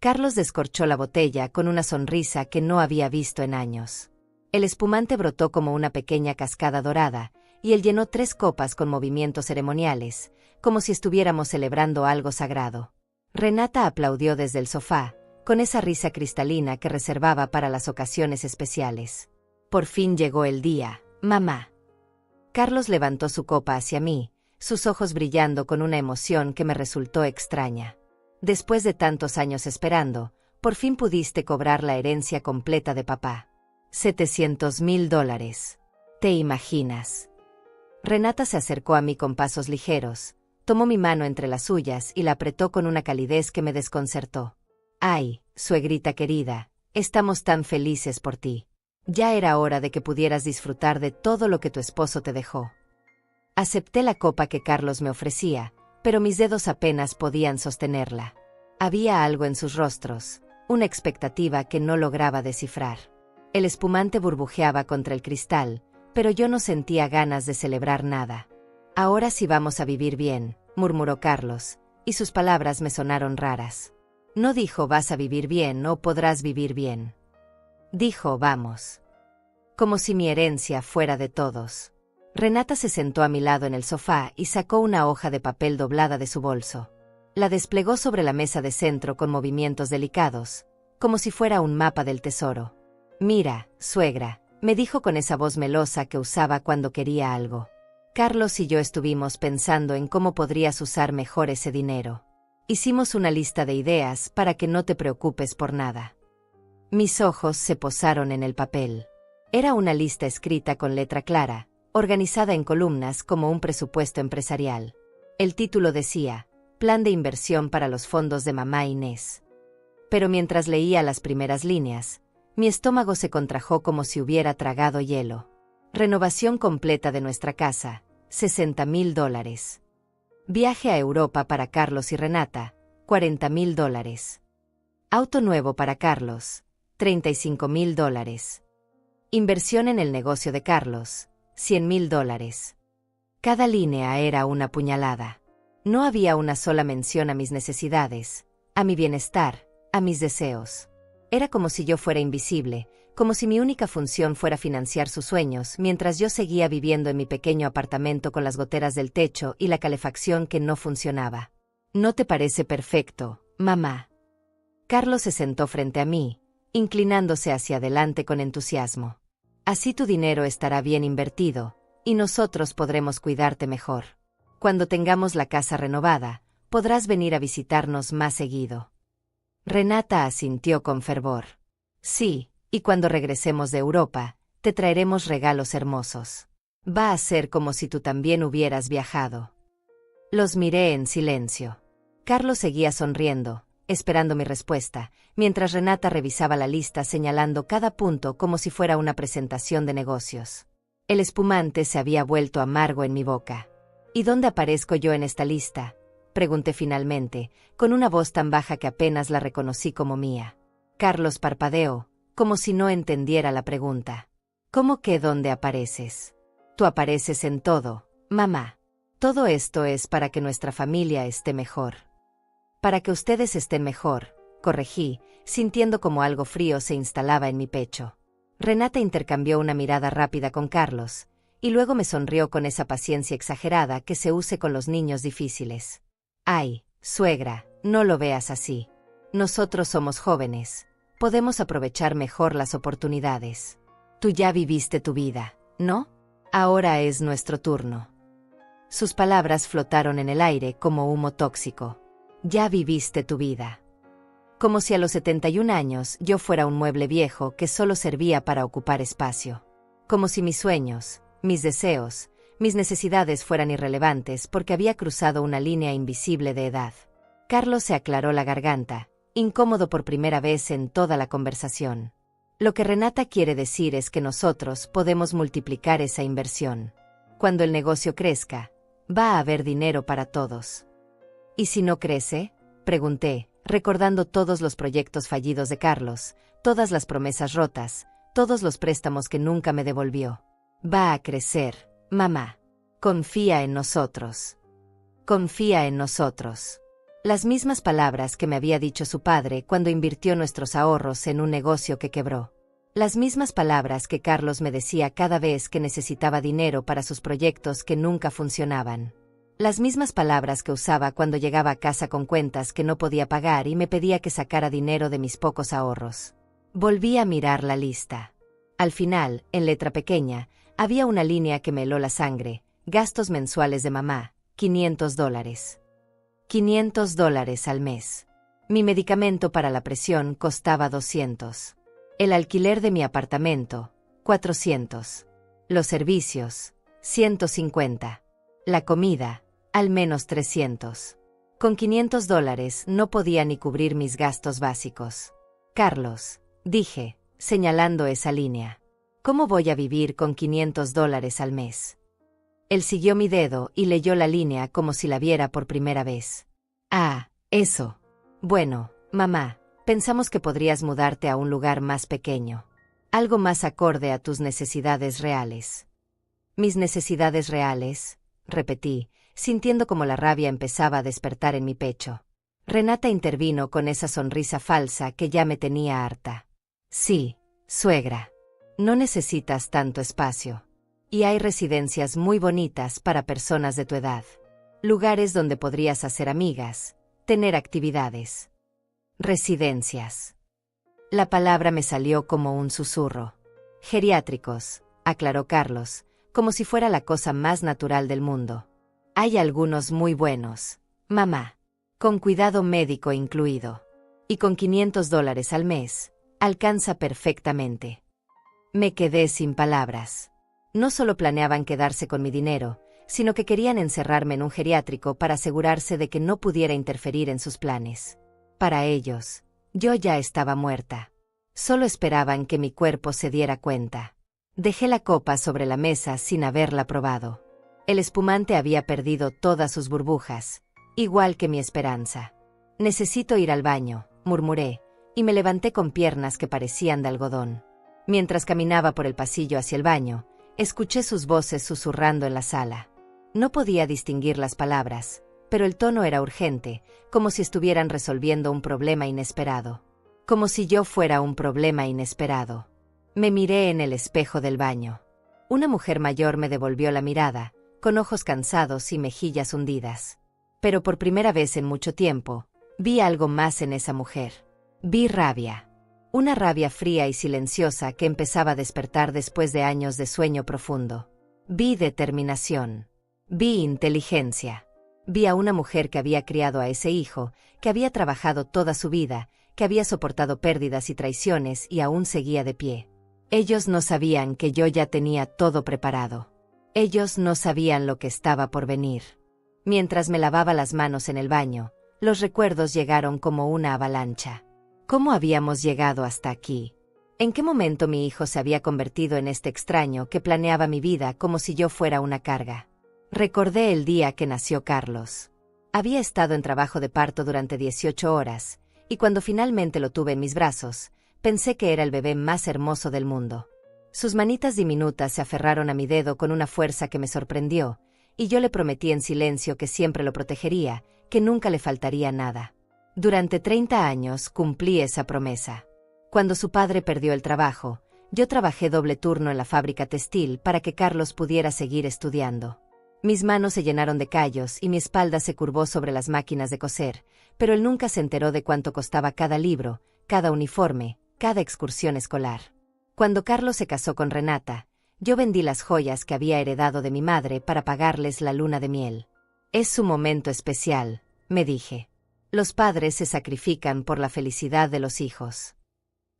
Carlos descorchó la botella con una sonrisa que no había visto en años. El espumante brotó como una pequeña cascada dorada, y él llenó 3 copas con movimientos ceremoniales, como si estuviéramos celebrando algo sagrado. Renata aplaudió desde el sofá, con esa risa cristalina que reservaba para las ocasiones especiales. Por fin llegó el día, mamá. Carlos levantó su copa hacia mí, sus ojos brillando con una emoción que me resultó extraña. Después de tantos años esperando, por fin pudiste cobrar la herencia completa de papá. $700,000. ¿Te imaginas? Renata se acercó a mí con pasos ligeros, tomó mi mano entre las suyas y la apretó con una calidez que me desconcertó. Ay, suegrita querida, estamos tan felices por ti. Ya era hora de que pudieras disfrutar de todo lo que tu esposo te dejó. Acepté la copa que Carlos me ofrecía, pero mis dedos apenas podían sostenerla. Había algo en sus rostros, una expectativa que no lograba descifrar. El espumante burbujeaba contra el cristal, pero yo no sentía ganas de celebrar nada. Ahora sí vamos a vivir bien, murmuró Carlos, y sus palabras me sonaron raras. No dijo vas a vivir bien o podrás vivir bien. Dijo vamos. Como si mi herencia fuera de todos. Renata se sentó a mi lado en el sofá y sacó una hoja de papel doblada de su bolso. La desplegó sobre la mesa de centro con movimientos delicados, como si fuera un mapa del tesoro. Mira, suegra, me dijo con esa voz melosa que usaba cuando quería algo. Carlos y yo estuvimos pensando en cómo podrías usar mejor ese dinero. Hicimos una lista de ideas para que no te preocupes por nada. Mis ojos se posaron en el papel. Era una lista escrita con letra clara, organizada en columnas como un presupuesto empresarial. El título decía, Plan de inversión para los fondos de mamá Inés. Pero mientras leía las primeras líneas, mi estómago se contrajo como si hubiera tragado hielo. Renovación completa de nuestra casa, $60,000. Viaje a Europa para Carlos y Renata, $40,000. Auto nuevo para Carlos, $35,000. Inversión en el negocio de Carlos, $100,000. Cada línea era una puñalada. No había una sola mención a mis necesidades, a mi bienestar, a mis deseos. Era como si yo fuera invisible, como si mi única función fuera financiar sus sueños, mientras yo seguía viviendo en mi pequeño apartamento con las goteras del techo y la calefacción que no funcionaba. ¿No te parece perfecto, mamá? Carlos se sentó frente a mí, inclinándose hacia adelante con entusiasmo. Así tu dinero estará bien invertido, y nosotros podremos cuidarte mejor. Cuando tengamos la casa renovada, podrás venir a visitarnos más seguido. Renata asintió con fervor. Sí, y cuando regresemos de Europa, te traeremos regalos hermosos. Va a ser como si tú también hubieras viajado. Los miré en silencio. Carlos seguía sonriendo, esperando mi respuesta, mientras Renata revisaba la lista señalando cada punto como si fuera una presentación de negocios. El espumante se había vuelto amargo en mi boca. ¿Y dónde aparezco yo en esta lista?, pregunté finalmente, con una voz tan baja que apenas la reconocí como mía. Carlos parpadeó, como si no entendiera la pregunta. ¿Cómo que dónde apareces? Tú apareces en todo, mamá. Todo esto es para que nuestra familia esté mejor. Para que ustedes estén mejor, corregí, sintiendo como algo frío se instalaba en mi pecho. Renata intercambió una mirada rápida con Carlos, y luego me sonrió con esa paciencia exagerada que se use con los niños difíciles. Ay, suegra, no lo veas así. Nosotros somos jóvenes. Podemos aprovechar mejor las oportunidades. Tú ya viviste tu vida, ¿no? Ahora es nuestro turno. Sus palabras flotaron en el aire como humo tóxico. Ya viviste tu vida. Como si a los 71 años yo fuera un mueble viejo que solo servía para ocupar espacio. Como si mis sueños, mis deseos, mis necesidades fueran irrelevantes porque había cruzado una línea invisible de edad. Carlos se aclaró la garganta, incómodo por primera vez en toda la conversación. Lo que Renata quiere decir es que nosotros podemos multiplicar esa inversión. Cuando el negocio crezca, va a haber dinero para todos. ¿Y si no crece?, pregunté, recordando todos los proyectos fallidos de Carlos, todas las promesas rotas, todos los préstamos que nunca me devolvió. Va a crecer, mamá. Confía en nosotros. Confía en nosotros. Las mismas palabras que me había dicho su padre cuando invirtió nuestros ahorros en un negocio que quebró. Las mismas palabras que Carlos me decía cada vez que necesitaba dinero para sus proyectos que nunca funcionaban. Las mismas palabras que usaba cuando llegaba a casa con cuentas que no podía pagar y me pedía que sacara dinero de mis pocos ahorros. Volví a mirar la lista. Al final, en letra pequeña, había una línea que me heló la sangre: gastos mensuales de mamá, $500. $500 al mes. Mi medicamento para la presión costaba $200. El alquiler de mi apartamento, $400. Los servicios, $150. La comida, al menos $300. Con $500 no podía ni cubrir mis gastos básicos. Carlos, dije, señalando esa línea. ¿Cómo voy a vivir con $500 al mes? Él siguió mi dedo y leyó la línea como si la viera por primera vez. Ah, eso. Bueno, mamá, pensamos que podrías mudarte a un lugar más pequeño. Algo más acorde a tus necesidades reales. ¿Mis necesidades reales?, repetí, sintiendo como la rabia empezaba a despertar en mi pecho. Renata intervino con esa sonrisa falsa que ya me tenía harta. Sí, suegra. No necesitas tanto espacio. Y hay residencias muy bonitas para personas de tu edad. Lugares donde podrías hacer amigas, tener actividades. Residencias. La palabra me salió como un susurro. Geriátricos, aclaró Carlos, como si fuera la cosa más natural del mundo. Hay algunos muy buenos, mamá, con cuidado médico incluido. Y con $500 al mes, alcanza perfectamente. Me quedé sin palabras. No solo planeaban quedarse con mi dinero, sino que querían encerrarme en un geriátrico para asegurarse de que no pudiera interferir en sus planes. Para ellos, yo ya estaba muerta. Solo esperaban que mi cuerpo se diera cuenta. Dejé la copa sobre la mesa sin haberla probado. El espumante había perdido todas sus burbujas, igual que mi esperanza. Necesito ir al baño, murmuré, y me levanté con piernas que parecían de algodón. Mientras caminaba por el pasillo hacia el baño, escuché sus voces susurrando en la sala. No podía distinguir las palabras, pero el tono era urgente, como si estuvieran resolviendo un problema inesperado. Como si yo fuera un problema inesperado. Me miré en el espejo del baño. Una mujer mayor me devolvió la mirada, con ojos cansados y mejillas hundidas. Pero por primera vez en mucho tiempo, vi algo más en esa mujer. Vi rabia. Una rabia fría y silenciosa que empezaba a despertar después de años de sueño profundo. Vi determinación. Vi inteligencia. Vi a una mujer que había criado a ese hijo, que había trabajado toda su vida, que había soportado pérdidas y traiciones y aún seguía de pie. Ellos no sabían que yo ya tenía todo preparado. Ellos no sabían lo que estaba por venir. Mientras me lavaba las manos en el baño, los recuerdos llegaron como una avalancha. ¿Cómo habíamos llegado hasta aquí? ¿En qué momento mi hijo se había convertido en este extraño que planeaba mi vida como si yo fuera una carga? Recordé el día que nació Carlos. Había estado en trabajo de parto durante 18 horas, y cuando finalmente lo tuve en mis brazos, pensé que era el bebé más hermoso del mundo. Sus manitas diminutas se aferraron a mi dedo con una fuerza que me sorprendió, y yo le prometí en silencio que siempre lo protegería, que nunca le faltaría nada. Durante 30 años cumplí esa promesa. Cuando su padre perdió el trabajo, yo trabajé doble turno en la fábrica textil para que Carlos pudiera seguir estudiando. Mis manos se llenaron de callos y mi espalda se curvó sobre las máquinas de coser, pero él nunca se enteró de cuánto costaba cada libro, cada uniforme, cada excursión escolar. Cuando Carlos se casó con Renata, yo vendí las joyas que había heredado de mi madre para pagarles la luna de miel. Es su momento especial, me dije. Los padres se sacrifican por la felicidad de los hijos.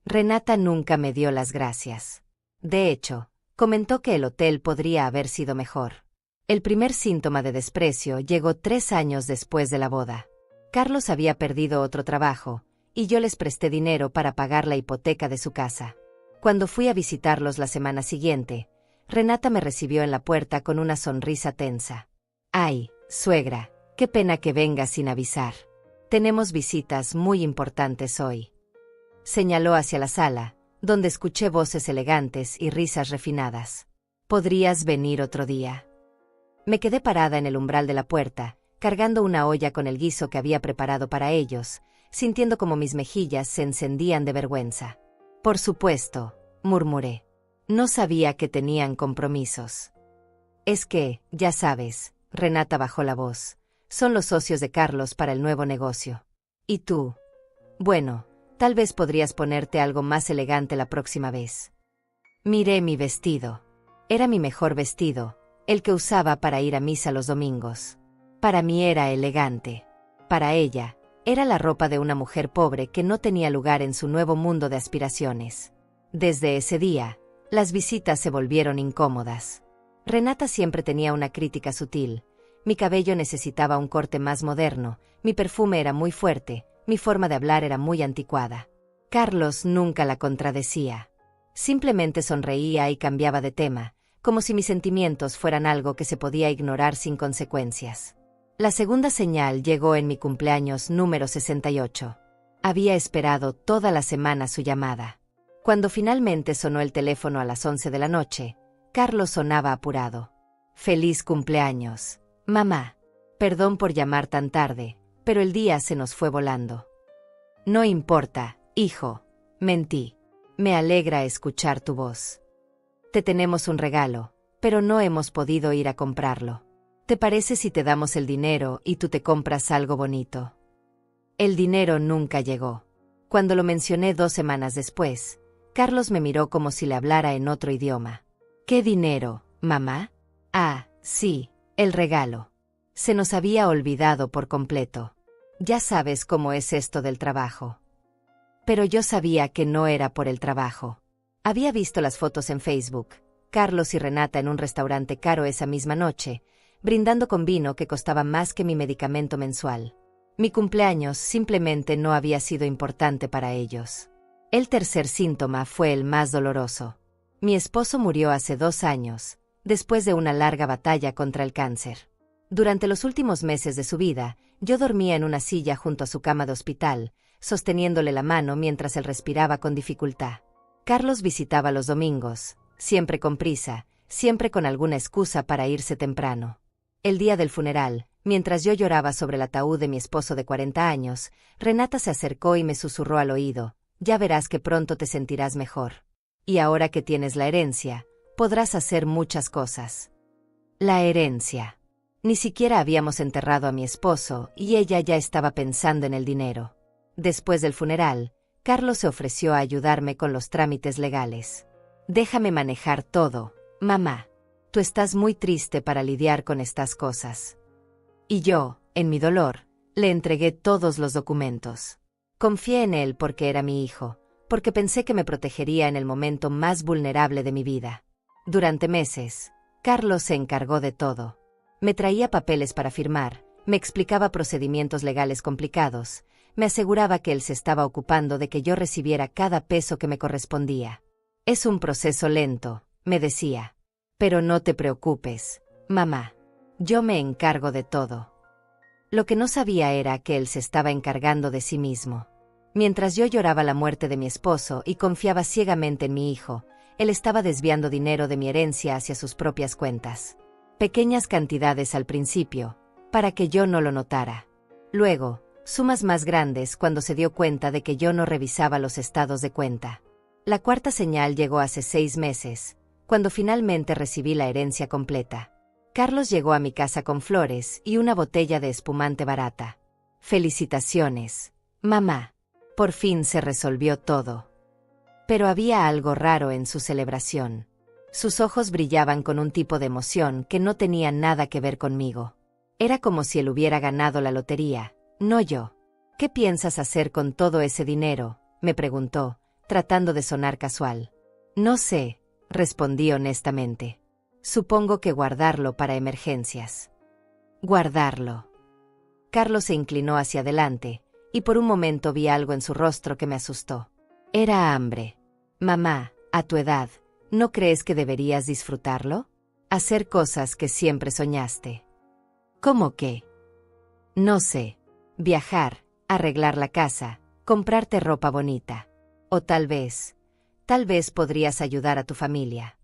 Renata nunca me dio las gracias. De hecho, comentó que el hotel podría haber sido mejor. El primer síntoma de desprecio llegó 3 años después de la boda. Carlos había perdido otro trabajo, y yo les presté dinero para pagar la hipoteca de su casa. Cuando fui a visitarlos la semana siguiente, Renata me recibió en la puerta con una sonrisa tensa. «Ay, suegra, qué pena que vengas sin avisar. Tenemos visitas muy importantes hoy». Señaló hacia la sala, donde escuché voces elegantes y risas refinadas. «¿Podrías venir otro día?». Me quedé parada en el umbral de la puerta, cargando una olla con el guiso que había preparado para ellos, sintiendo como mis mejillas se encendían de vergüenza. Por supuesto, murmuré. No sabía que tenían compromisos. Es que, ya sabes, Renata bajó la voz, son los socios de Carlos para el nuevo negocio. ¿Y tú? Bueno, tal vez podrías ponerte algo más elegante la próxima vez. Miré mi vestido. Era mi mejor vestido, el que usaba para ir a misa los domingos. Para mí era elegante. Para ella, era la ropa de una mujer pobre que no tenía lugar en su nuevo mundo de aspiraciones. Desde ese día, las visitas se volvieron incómodas. Renata siempre tenía una crítica sutil. Mi cabello necesitaba un corte más moderno, mi perfume era muy fuerte, mi forma de hablar era muy anticuada. Carlos nunca la contradecía. Simplemente sonreía y cambiaba de tema, como si mis sentimientos fueran algo que se podía ignorar sin consecuencias. La segunda señal llegó en mi cumpleaños número 68. Había esperado toda la semana su llamada. Cuando finalmente sonó el teléfono a las 11 de la noche, Carlos sonaba apurado. «Feliz cumpleaños, mamá. Perdón por llamar tan tarde, pero el día se nos fue volando». «No importa, hijo», mentí. «Me alegra escuchar tu voz. Te tenemos un regalo, pero no hemos podido ir a comprarlo. ¿Te parece si te damos el dinero y tú te compras algo bonito?» El dinero nunca llegó. Cuando lo mencioné 2 semanas después, Carlos me miró como si le hablara en otro idioma. «¿Qué dinero, mamá?» «Ah, sí, el regalo. Se nos había olvidado por completo. Ya sabes cómo es esto del trabajo». Pero yo sabía que no era por el trabajo. Había visto las fotos en Facebook, Carlos y Renata en un restaurante caro esa misma noche, brindando con vino que costaba más que mi medicamento mensual. Mi cumpleaños simplemente no había sido importante para ellos. El tercer síntoma fue el más doloroso. Mi esposo murió hace 2 años, después de una larga batalla contra el cáncer. Durante los últimos meses de su vida, yo dormía en una silla junto a su cama de hospital, sosteniéndole la mano mientras él respiraba con dificultad. Carlos visitaba los domingos, siempre con prisa, siempre con alguna excusa para irse temprano. El día del funeral, mientras yo lloraba sobre el ataúd de mi esposo de 40 años, Renata se acercó y me susurró al oído: «Ya verás que pronto te sentirás mejor. Y ahora que tienes la herencia, podrás hacer muchas cosas». La herencia. Ni siquiera habíamos enterrado a mi esposo y ella ya estaba pensando en el dinero. Después del funeral, Carlos se ofreció a ayudarme con los trámites legales. «Déjame manejar todo, mamá. Tú estás muy triste para lidiar con estas cosas». Y yo, en mi dolor, le entregué todos los documentos. Confié en él porque era mi hijo, porque pensé que me protegería en el momento más vulnerable de mi vida. Durante meses, Carlos se encargó de todo. Me traía papeles para firmar, me explicaba procedimientos legales complicados, me aseguraba que él se estaba ocupando de que yo recibiera cada peso que me correspondía. «Es un proceso lento», me decía. «Pero no te preocupes, mamá. Yo me encargo de todo». Lo que no sabía era que él se estaba encargando de sí mismo. Mientras yo lloraba la muerte de mi esposo y confiaba ciegamente en mi hijo, él estaba desviando dinero de mi herencia hacia sus propias cuentas. Pequeñas cantidades al principio, para que yo no lo notara. Luego, sumas más grandes cuando se dio cuenta de que yo no revisaba los estados de cuenta. La cuarta señal llegó hace 6 meses, cuando finalmente recibí la herencia completa. Carlos llegó a mi casa con flores y una botella de espumante barata. «Felicitaciones, mamá. Por fin se resolvió todo». Pero había algo raro en su celebración. Sus ojos brillaban con un tipo de emoción que no tenía nada que ver conmigo. Era como si él hubiera ganado la lotería, no yo. «¿Qué piensas hacer con todo ese dinero?», me preguntó, tratando de sonar casual. «No sé», respondí honestamente. «Supongo que guardarlo para emergencias». «Guardarlo». Carlos se inclinó hacia adelante, y por un momento vi algo en su rostro que me asustó. Era hambre. «Mamá, a tu edad, ¿no crees que deberías disfrutarlo? Hacer cosas que siempre soñaste». «¿Cómo qué?» «No sé. Viajar, arreglar la casa, comprarte ropa bonita. O tal vez podrías ayudar a tu familia».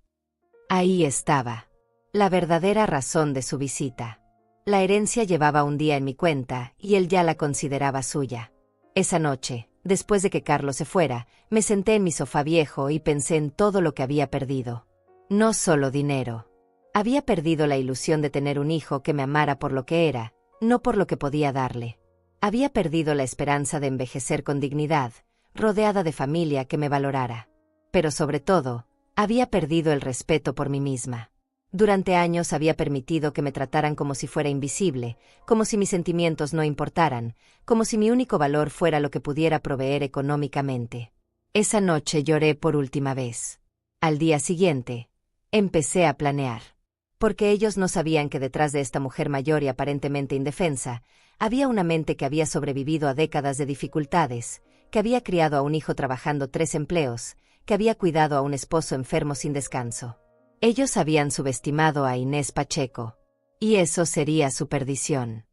Ahí estaba. La verdadera razón de su visita. La herencia llevaba un día en mi cuenta y él ya la consideraba suya. Esa noche, después de que Carlos se fuera, me senté en mi sofá viejo y pensé en todo lo que había perdido. No solo dinero. Había perdido la ilusión de tener un hijo que me amara por lo que era, no por lo que podía darle. Había perdido la esperanza de envejecer con dignidad, rodeada de familia que me valorara. Pero sobre todo, había perdido el respeto por mí misma. Durante años había permitido que me trataran como si fuera invisible, como si mis sentimientos no importaran, como si mi único valor fuera lo que pudiera proveer económicamente. Esa noche lloré por última vez. Al día siguiente, empecé a planear. Porque ellos no sabían que detrás de esta mujer mayor y aparentemente indefensa, había una mente que había sobrevivido a décadas de dificultades, que había criado a un hijo trabajando 3 empleos, que había cuidado a un esposo enfermo sin descanso. Ellos habían subestimado a Inés Pacheco. Y eso sería su perdición.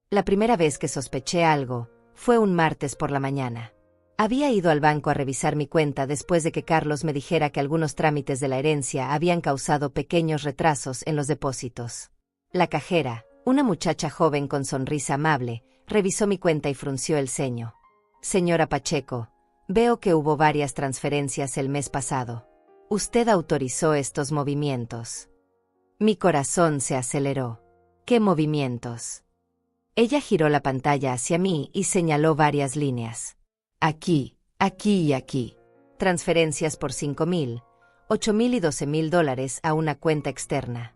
La primera vez que sospeché algo, fue un martes por la mañana. Había ido al banco a revisar mi cuenta después de que Carlos me dijera que algunos trámites de la herencia habían causado pequeños retrasos en los depósitos. La cajera, una muchacha joven con sonrisa amable, revisó mi cuenta y frunció el ceño. Señora Pacheco, veo que hubo varias transferencias el mes pasado. Usted autorizó estos movimientos. Mi corazón se aceleró. ¿Qué movimientos? Ella giró la pantalla hacia mí y señaló varias líneas. Aquí, aquí y aquí. Transferencias por $5,000, $8,000 y $12,000 a una cuenta externa.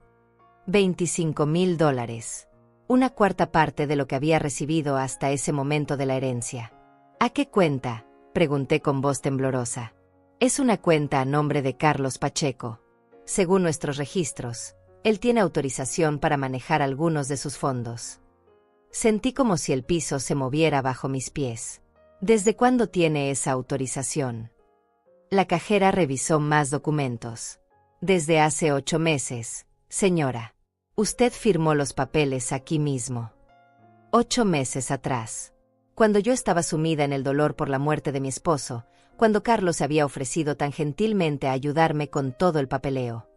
$25,000. Una cuarta parte de lo que había recibido hasta ese momento de la herencia. ¿A qué cuenta?, pregunté con voz temblorosa. Es una cuenta a nombre de Carlos Pacheco. Según nuestros registros, él tiene autorización para manejar algunos de sus fondos. Sentí como si el piso se moviera bajo mis pies. ¿Desde cuándo tiene esa autorización? La cajera revisó más documentos. Desde hace 8 meses, señora. Usted firmó los papeles aquí mismo. 8 meses atrás. Cuando yo estaba sumida en el dolor por la muerte de mi esposo, cuando Carlos se había ofrecido tan gentilmente a ayudarme con todo el papeleo.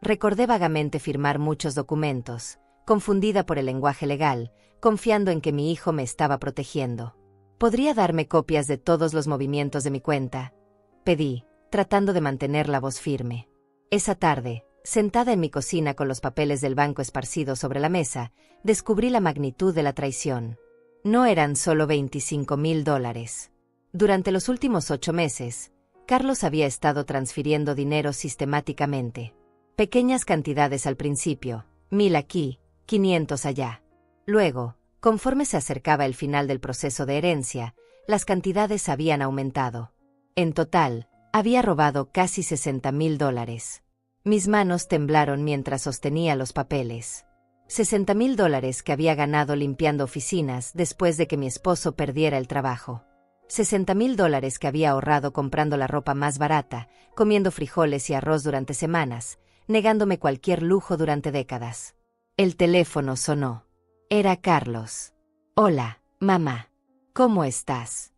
Recordé vagamente firmar muchos documentos, confundida por el lenguaje legal, confiando en que mi hijo me estaba protegiendo. ¿Podría darme copias de todos los movimientos de mi cuenta?, pedí, tratando de mantener la voz firme. Esa tarde, sentada en mi cocina con los papeles del banco esparcidos sobre la mesa, descubrí la magnitud de la traición. No eran solo $25,000. Durante los últimos 8 meses, Carlos había estado transfiriendo dinero sistemáticamente. Pequeñas cantidades al principio, 1,000 aquí, 500 allá. Luego, conforme se acercaba el final del proceso de herencia, las cantidades habían aumentado. En total, había robado casi $60,000. Mis manos temblaron mientras sostenía los papeles. $60,000 que había ganado limpiando oficinas después de que mi esposo perdiera el trabajo. $60,000 que había ahorrado comprando la ropa más barata, comiendo frijoles y arroz durante semanas, negándome cualquier lujo durante décadas. El teléfono sonó. Era Carlos. Hola, mamá. ¿Cómo estás?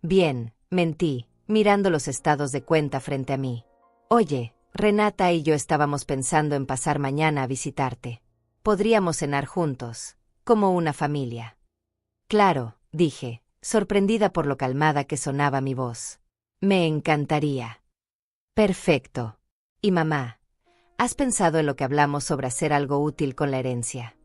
Bien, mentí, mirando los estados de cuenta frente a mí. Oye, Renata y yo estábamos pensando en pasar mañana a visitarte. Podríamos cenar juntos, como una familia. Claro, dije, sorprendida por lo calmada que sonaba mi voz. Me encantaría. Perfecto. Y mamá, ¿has pensado en lo que hablamos sobre hacer algo útil con la herencia?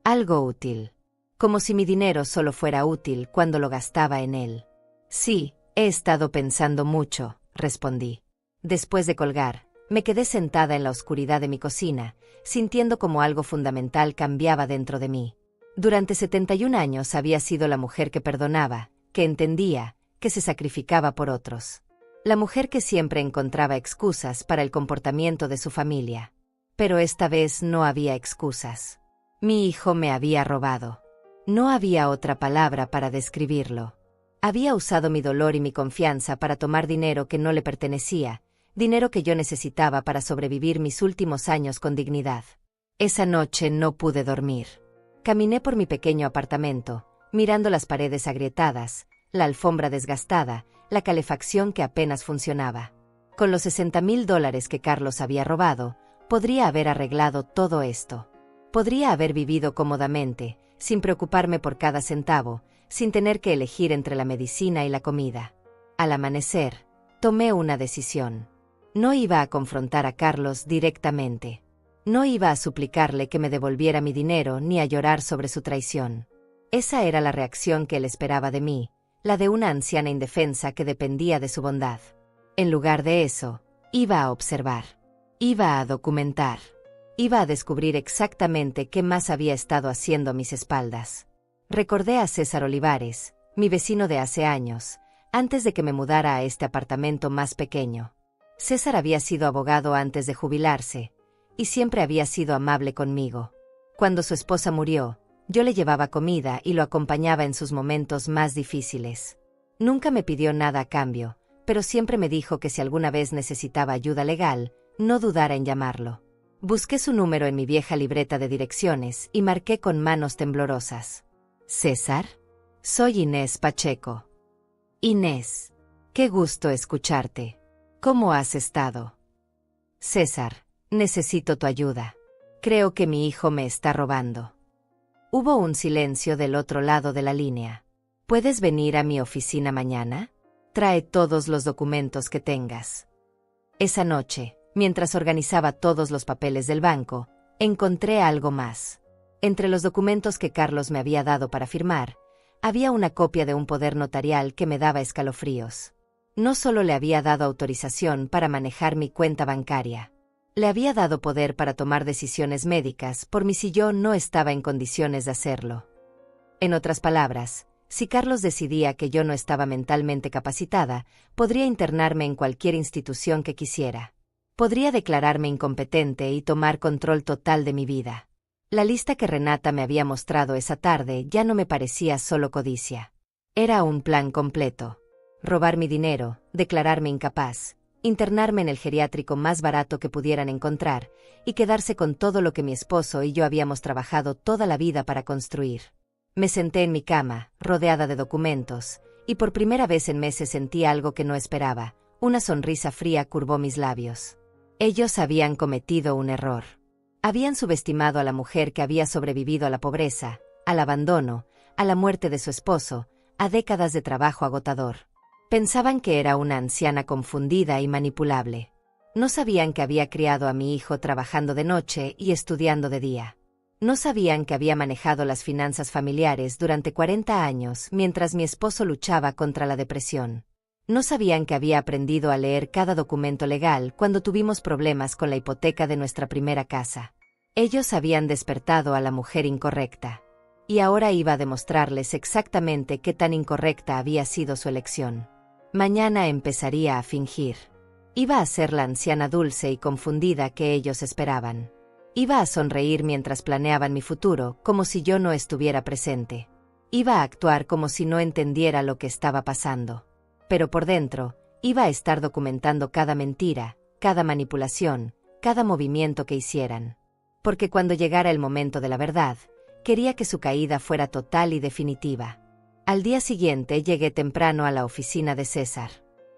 Algo útil. Como si mi dinero solo fuera útil cuando lo gastaba en él. Sí, he estado pensando mucho, respondí. Después de colgar, me quedé sentada en la oscuridad de mi cocina, sintiendo como algo fundamental cambiaba dentro de mí. Durante 71 años había sido la mujer que perdonaba, que entendía, que se sacrificaba por otros. La mujer que siempre encontraba excusas para el comportamiento de su familia. Pero esta vez no había excusas. Mi hijo me había robado. No había otra palabra para describirlo. Había usado mi dolor y mi confianza para tomar dinero que no le pertenecía, dinero que yo necesitaba para sobrevivir mis últimos años con dignidad. Esa noche no pude dormir. Caminé por mi pequeño apartamento, mirando las paredes agrietadas, la alfombra desgastada, la calefacción que apenas funcionaba. Con los $60,000 que Carlos había robado, podría haber arreglado todo esto. Podría haber vivido cómodamente, sin preocuparme por cada centavo, sin tener que elegir entre la medicina y la comida. Al amanecer, tomé una decisión. No iba a confrontar a Carlos directamente. No iba a suplicarle que me devolviera mi dinero ni a llorar sobre su traición. Esa era la reacción que él esperaba de mí, la de una anciana indefensa que dependía de su bondad. En lugar de eso, iba a observar. Iba a documentar. Iba a descubrir exactamente qué más había estado haciendo a mis espaldas. Recordé a César Olivares, mi vecino de hace años, antes de que me mudara a este apartamento más pequeño. César había sido abogado antes de jubilarse, y siempre había sido amable conmigo. Cuando su esposa murió, yo le llevaba comida y lo acompañaba en sus momentos más difíciles. Nunca me pidió nada a cambio, pero siempre me dijo que si alguna vez necesitaba ayuda legal, no dudara en llamarlo. Busqué su número en mi vieja libreta de direcciones y marqué con manos temblorosas. ¿César? Soy Inés Pacheco. Inés, qué gusto escucharte. ¿Cómo has estado? César, necesito tu ayuda. Creo que mi hijo me está robando. Hubo un silencio del otro lado de la línea. ¿Puedes venir a mi oficina mañana? Trae todos los documentos que tengas. Esa noche, mientras organizaba todos los papeles del banco, encontré algo más. Entre los documentos que Carlos me había dado para firmar, había una copia de un poder notarial que me daba escalofríos. No solo le había dado autorización para manejar mi cuenta bancaria, le había dado poder para tomar decisiones médicas por mí si yo no estaba en condiciones de hacerlo. En otras palabras, si Carlos decidía que yo no estaba mentalmente capacitada, podría internarme en cualquier institución que quisiera. Podría declararme incompetente y tomar control total de mi vida. La lista que Renata me había mostrado esa tarde ya no me parecía solo codicia. Era un plan completo. Robar mi dinero, declararme incapaz, internarme en el geriátrico más barato que pudieran encontrar, y quedarse con todo lo que mi esposo y yo habíamos trabajado toda la vida para construir. Me senté en mi cama, rodeada de documentos, y por primera vez en meses sentí algo que no esperaba. Una sonrisa fría curvó mis labios. Ellos habían cometido un error. Habían subestimado a la mujer que había sobrevivido a la pobreza, al abandono, a la muerte de su esposo, a décadas de trabajo agotador. Pensaban que era una anciana confundida y manipulable. No sabían que había criado a mi hijo trabajando de noche y estudiando de día. No sabían que había manejado las finanzas familiares durante 40 años mientras mi esposo luchaba contra la depresión. No sabían que había aprendido a leer cada documento legal cuando tuvimos problemas con la hipoteca de nuestra primera casa. Ellos habían despertado a la mujer incorrecta. Y ahora iba a demostrarles exactamente qué tan incorrecta había sido su elección. Mañana empezaría a fingir. Iba a ser la anciana dulce y confundida que ellos esperaban. Iba a sonreír mientras planeaban mi futuro, como si yo no estuviera presente. Iba a actuar como si no entendiera lo que estaba pasando. Pero por dentro, iba a estar documentando cada mentira, cada manipulación, cada movimiento que hicieran. Porque cuando llegara el momento de la verdad, quería que su caída fuera total y definitiva. Al día siguiente llegué temprano a la oficina de César.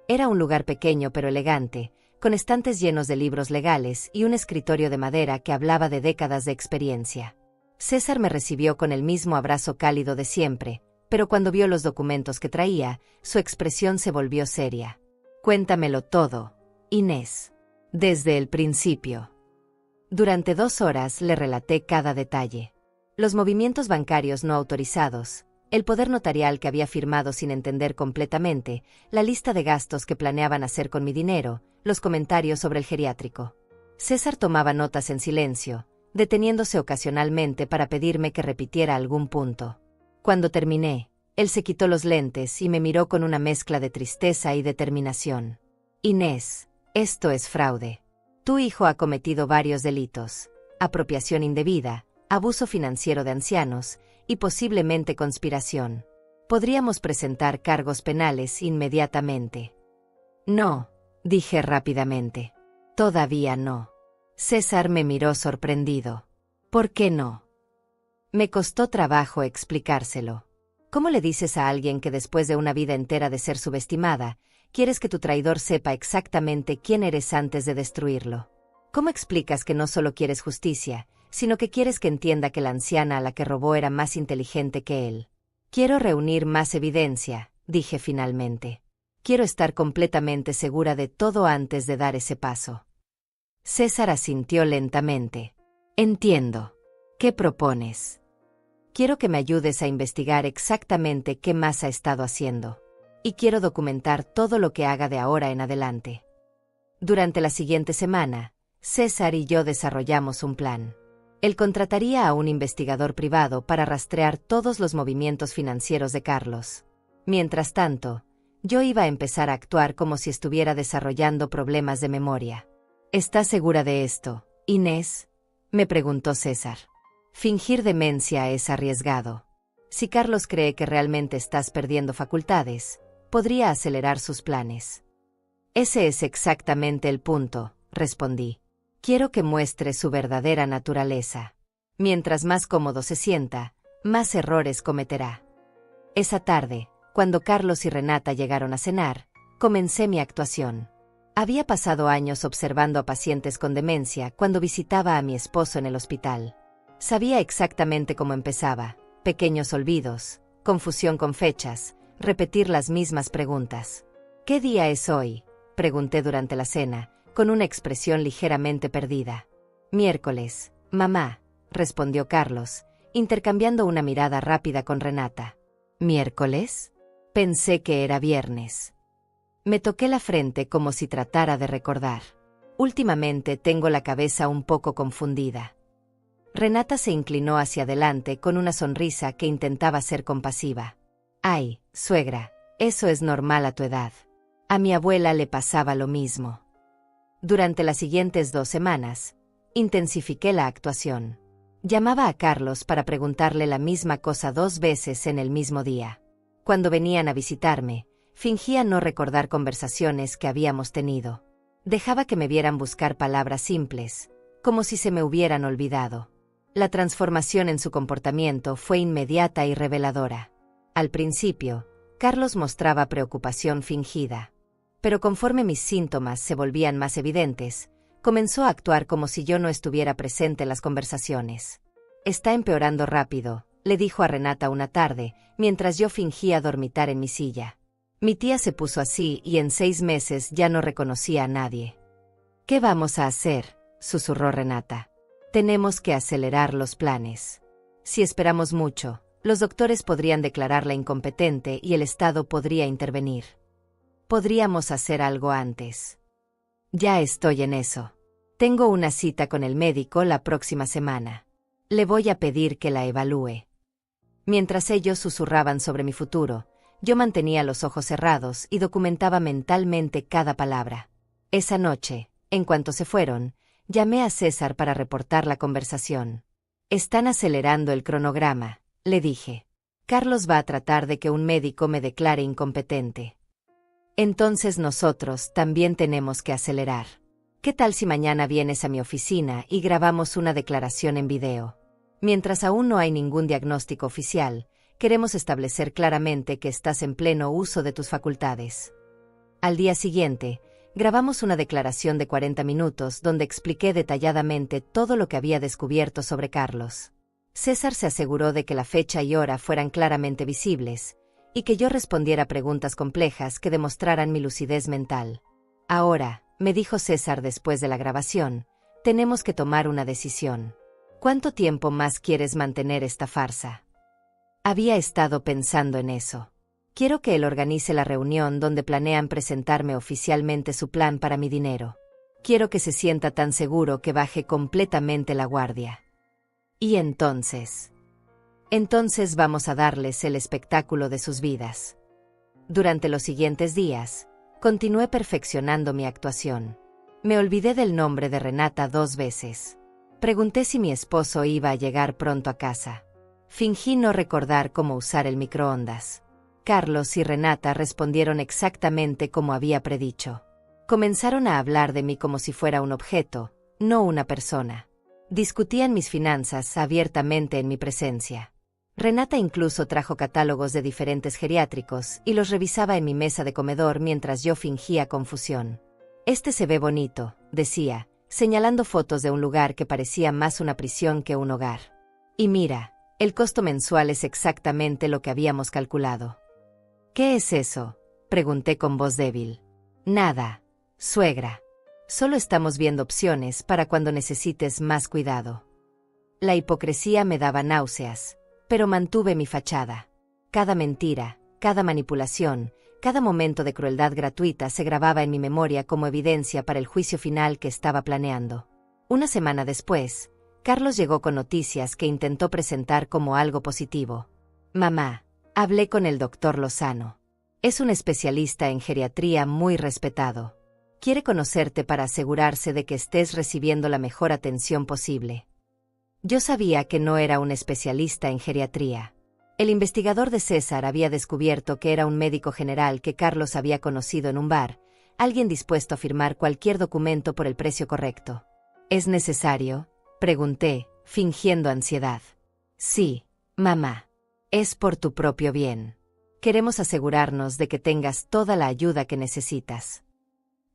Era un lugar pequeño pero elegante, con estantes llenos de libros legales y un escritorio de madera que hablaba de décadas de experiencia. César me recibió con el mismo abrazo cálido de siempre, pero cuando vio los documentos que traía, su expresión se volvió seria. Cuéntamelo todo, Inés. Desde el principio. Durante 2 horas le relaté cada detalle. Los movimientos bancarios no autorizados, el poder notarial que había firmado sin entender completamente, la lista de gastos que planeaban hacer con mi dinero, los comentarios sobre el geriátrico. César tomaba notas en silencio, deteniéndose ocasionalmente para pedirme que repitiera algún punto. Cuando terminé, él se quitó los lentes y me miró con una mezcla de tristeza y determinación. Inés, esto es fraude. Tu hijo ha cometido varios delitos: apropiación indebida, abuso financiero de ancianos y posiblemente conspiración. Podríamos presentar cargos penales inmediatamente. No, dije rápidamente. Todavía no. César me miró sorprendido. ¿Por qué no? Me costó trabajo explicárselo. ¿Cómo le dices a alguien que después de una vida entera de ser subestimada, quieres que tu traidor sepa exactamente quién eres antes de destruirlo? ¿Cómo explicas que no solo quieres justicia, sino que quieres que entienda que la anciana a la que robó era más inteligente que él. Quiero reunir más evidencia, dije finalmente. Quiero estar completamente segura de todo antes de dar ese paso. César asintió lentamente. Entiendo. ¿Qué propones? Quiero que me ayudes a investigar exactamente qué más ha estado haciendo. Y quiero documentar todo lo que haga de ahora en adelante. Durante la siguiente semana, César y yo desarrollamos un plan. Él contrataría a un investigador privado para rastrear todos los movimientos financieros de Carlos. Mientras tanto, yo iba a empezar a actuar como si estuviera desarrollando problemas de memoria. ¿Estás segura de esto, Inés?, me preguntó César. Fingir demencia es arriesgado. Si Carlos cree que realmente estás perdiendo facultades, podría acelerar sus planes. Ese es exactamente el punto, respondí. Quiero que muestre su verdadera naturaleza. Mientras más cómodo se sienta, más errores cometerá. Esa tarde, cuando Carlos y Renata llegaron a cenar, comencé mi actuación. Había pasado años observando a pacientes con demencia cuando visitaba a mi esposo en el hospital. Sabía exactamente cómo empezaba: pequeños olvidos, confusión con fechas, repetir las mismas preguntas. ¿Qué día es hoy?, pregunté durante la cena, con una expresión ligeramente perdida. Miércoles, mamá, respondió Carlos, intercambiando una mirada rápida con Renata. ¿Miércoles? Pensé que era viernes. Me toqué la frente como si tratara de recordar. Últimamente tengo la cabeza un poco confundida. Renata se inclinó hacia adelante con una sonrisa que intentaba ser compasiva. Ay, suegra, eso es normal a tu edad. A mi abuela le pasaba lo mismo. Durante las siguientes 2 semanas, intensifiqué la actuación. Llamaba a Carlos para preguntarle la misma cosa 2 veces en el mismo día. Cuando venían a visitarme, fingía no recordar conversaciones que habíamos tenido. Dejaba que me vieran buscar palabras simples, como si se me hubieran olvidado. La transformación en su comportamiento fue inmediata y reveladora. Al principio, Carlos mostraba preocupación fingida. Pero conforme mis síntomas se volvían más evidentes, comenzó a actuar como si yo no estuviera presente en las conversaciones. Está empeorando rápido, le dijo a Renata una tarde, mientras yo fingía dormitar en mi silla. Mi tía se puso así y en 6 meses ya no reconocía a nadie. ¿Qué vamos a hacer?, susurró Renata. Tenemos que acelerar los planes. Si esperamos mucho, los doctores podrían declararla incompetente y el Estado podría intervenir. Podríamos hacer algo antes. Ya estoy en eso. Tengo una cita con el médico la próxima semana. Le voy a pedir que la evalúe. Mientras ellos susurraban sobre mi futuro, yo mantenía los ojos cerrados y documentaba mentalmente cada palabra. Esa noche, en cuanto se fueron, llamé a César para reportar la conversación. Están acelerando el cronograma, le dije. Carlos va a tratar de que un médico me declare incompetente. Entonces nosotros también tenemos que acelerar. ¿Qué tal si mañana vienes a mi oficina y grabamos una declaración en video? Mientras aún no hay ningún diagnóstico oficial, queremos establecer claramente que estás en pleno uso de tus facultades. Al día siguiente, grabamos una declaración de 40 minutos donde expliqué detalladamente todo lo que había descubierto sobre Carlos. César se aseguró de que la fecha y hora fueran claramente visibles, y que yo respondiera preguntas complejas que demostraran mi lucidez mental. Ahora, me dijo César después de la grabación, tenemos que tomar una decisión. ¿Cuánto tiempo más quieres mantener esta farsa? Había estado pensando en eso. Quiero que él organice la reunión donde planean presentarme oficialmente su plan para mi dinero. Quiero que se sienta tan seguro que baje completamente la guardia. Y entonces vamos a darles el espectáculo de sus vidas. Durante los siguientes días, continué perfeccionando mi actuación. Me olvidé del nombre de Renata 2 veces. Pregunté si mi esposo iba a llegar pronto a casa. Fingí no recordar cómo usar el microondas. Carlos y Renata respondieron exactamente como había predicho. Comenzaron a hablar de mí como si fuera un objeto, no una persona. Discutían mis finanzas abiertamente en mi presencia. Renata incluso trajo catálogos de diferentes geriátricos y los revisaba en mi mesa de comedor mientras yo fingía confusión. Este se ve bonito, decía, señalando fotos de un lugar que parecía más una prisión que un hogar. Y mira, el costo mensual es exactamente lo que habíamos calculado. ¿Qué es eso?, pregunté con voz débil. Nada, suegra. Solo estamos viendo opciones para cuando necesites más cuidado. La hipocresía me daba náuseas, pero mantuve mi fachada. Cada mentira, cada manipulación, cada momento de crueldad gratuita se grababa en mi memoria como evidencia para el juicio final que estaba planeando. Una semana después, Carlos llegó con noticias que intentó presentar como algo positivo. Mamá, hablé con el doctor Lozano. Es un especialista en geriatría muy respetado. Quiere conocerte para asegurarse de que estés recibiendo la mejor atención posible. Yo sabía que no era un especialista en geriatría. El investigador de César había descubierto que era un médico general que Carlos había conocido en un bar, alguien dispuesto a firmar cualquier documento por el precio correcto. ¿Es necesario?, pregunté, fingiendo ansiedad. Sí, mamá. Es por tu propio bien. Queremos asegurarnos de que tengas toda la ayuda que necesitas.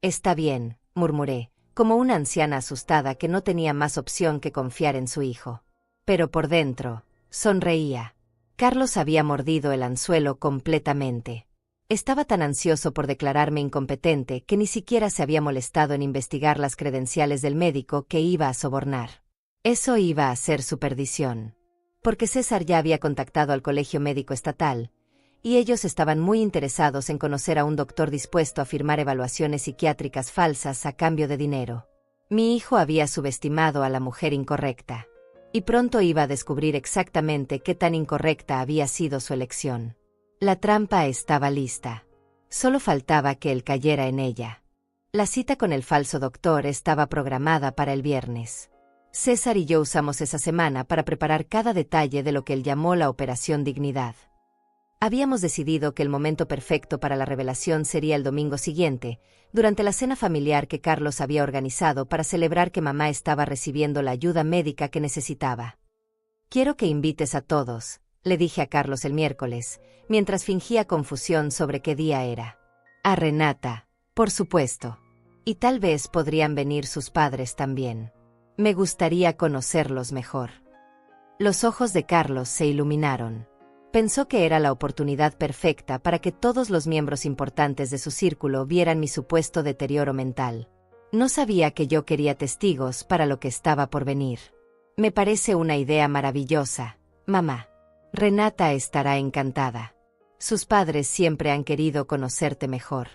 Está bien, murmuré, como una anciana asustada que no tenía más opción que confiar en su hijo. Pero por dentro, sonreía. Carlos había mordido el anzuelo completamente. Estaba tan ansioso por declararme incompetente que ni siquiera se había molestado en investigar las credenciales del médico que iba a sobornar. Eso iba a ser su perdición. Porque César ya había contactado al Colegio Médico Estatal, y ellos estaban muy interesados en conocer a un doctor dispuesto a firmar evaluaciones psiquiátricas falsas a cambio de dinero. Mi hijo había subestimado a la mujer incorrecta. Y pronto iba a descubrir exactamente qué tan incorrecta había sido su elección. La trampa estaba lista. Solo faltaba que él cayera en ella. La cita con el falso doctor estaba programada para el viernes. César y yo usamos esa semana para preparar cada detalle de lo que él llamó la Operación Dignidad. Habíamos decidido que el momento perfecto para la revelación sería el domingo siguiente, durante la cena familiar que Carlos había organizado para celebrar que mamá estaba recibiendo la ayuda médica que necesitaba. Quiero que invites a todos, le dije a Carlos el miércoles, mientras fingía confusión sobre qué día era. A Renata, por supuesto. Y tal vez podrían venir sus padres también. Me gustaría conocerlos mejor. Los ojos de Carlos se iluminaron. Pensó que era la oportunidad perfecta para que todos los miembros importantes de su círculo vieran mi supuesto deterioro mental. No sabía que yo quería testigos para lo que estaba por venir. Me parece una idea maravillosa, mamá. Renata estará encantada. Sus padres siempre han querido conocerte mejor.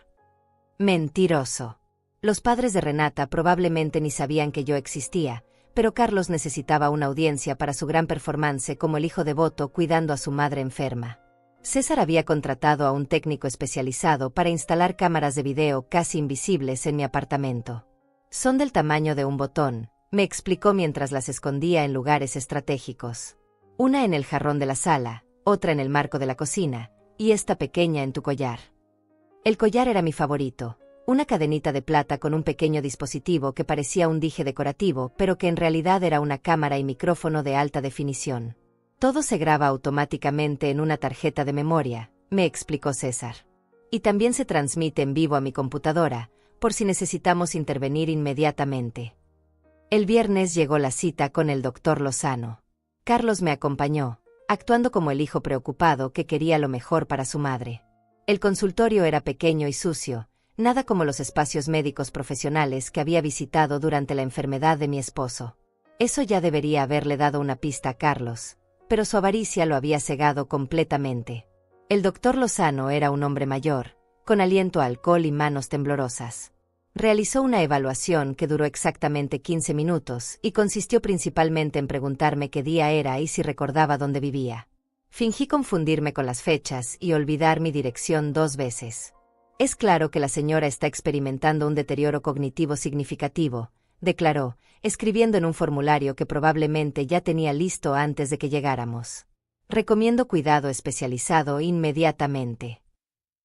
Mentiroso. Los padres de Renata probablemente ni sabían que yo existía, pero Carlos necesitaba una audiencia para su gran performance como el hijo devoto cuidando a su madre enferma. César había contratado a un técnico especializado para instalar cámaras de video casi invisibles en mi apartamento. Son del tamaño de un botón, me explicó mientras las escondía en lugares estratégicos. Una en el jarrón de la sala, otra en el marco de la cocina, y esta pequeña en tu collar. El collar era mi favorito. Una cadenita de plata con un pequeño dispositivo que parecía un dije decorativo, pero que en realidad era una cámara y micrófono de alta definición. Todo se graba automáticamente en una tarjeta de memoria, me explicó César. Y también se transmite en vivo a mi computadora, por si necesitamos intervenir inmediatamente. El viernes llegó la cita con el doctor Lozano. Carlos me acompañó, actuando como el hijo preocupado que quería lo mejor para su madre. El consultorio era pequeño y sucio, nada como los espacios médicos profesionales que había visitado durante la enfermedad de mi esposo. Eso ya debería haberle dado una pista a Carlos, pero su avaricia lo había cegado completamente. El doctor Lozano era un hombre mayor, con aliento a alcohol y manos temblorosas. Realizó una evaluación que duró exactamente 15 minutos y consistió principalmente en preguntarme qué día era y si recordaba dónde vivía. Fingí confundirme con las fechas y olvidar mi dirección 2 veces. Es claro que la señora está experimentando un deterioro cognitivo significativo, declaró, escribiendo en un formulario que probablemente ya tenía listo antes de que llegáramos. Recomiendo cuidado especializado inmediatamente.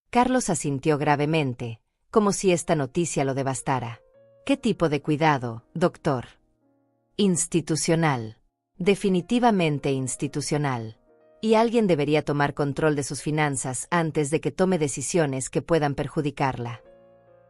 Carlos asintió gravemente, como si esta noticia lo devastara. ¿Qué tipo de cuidado, doctor? Institucional. Definitivamente institucional. Y alguien debería tomar control de sus finanzas antes de que tome decisiones que puedan perjudicarla.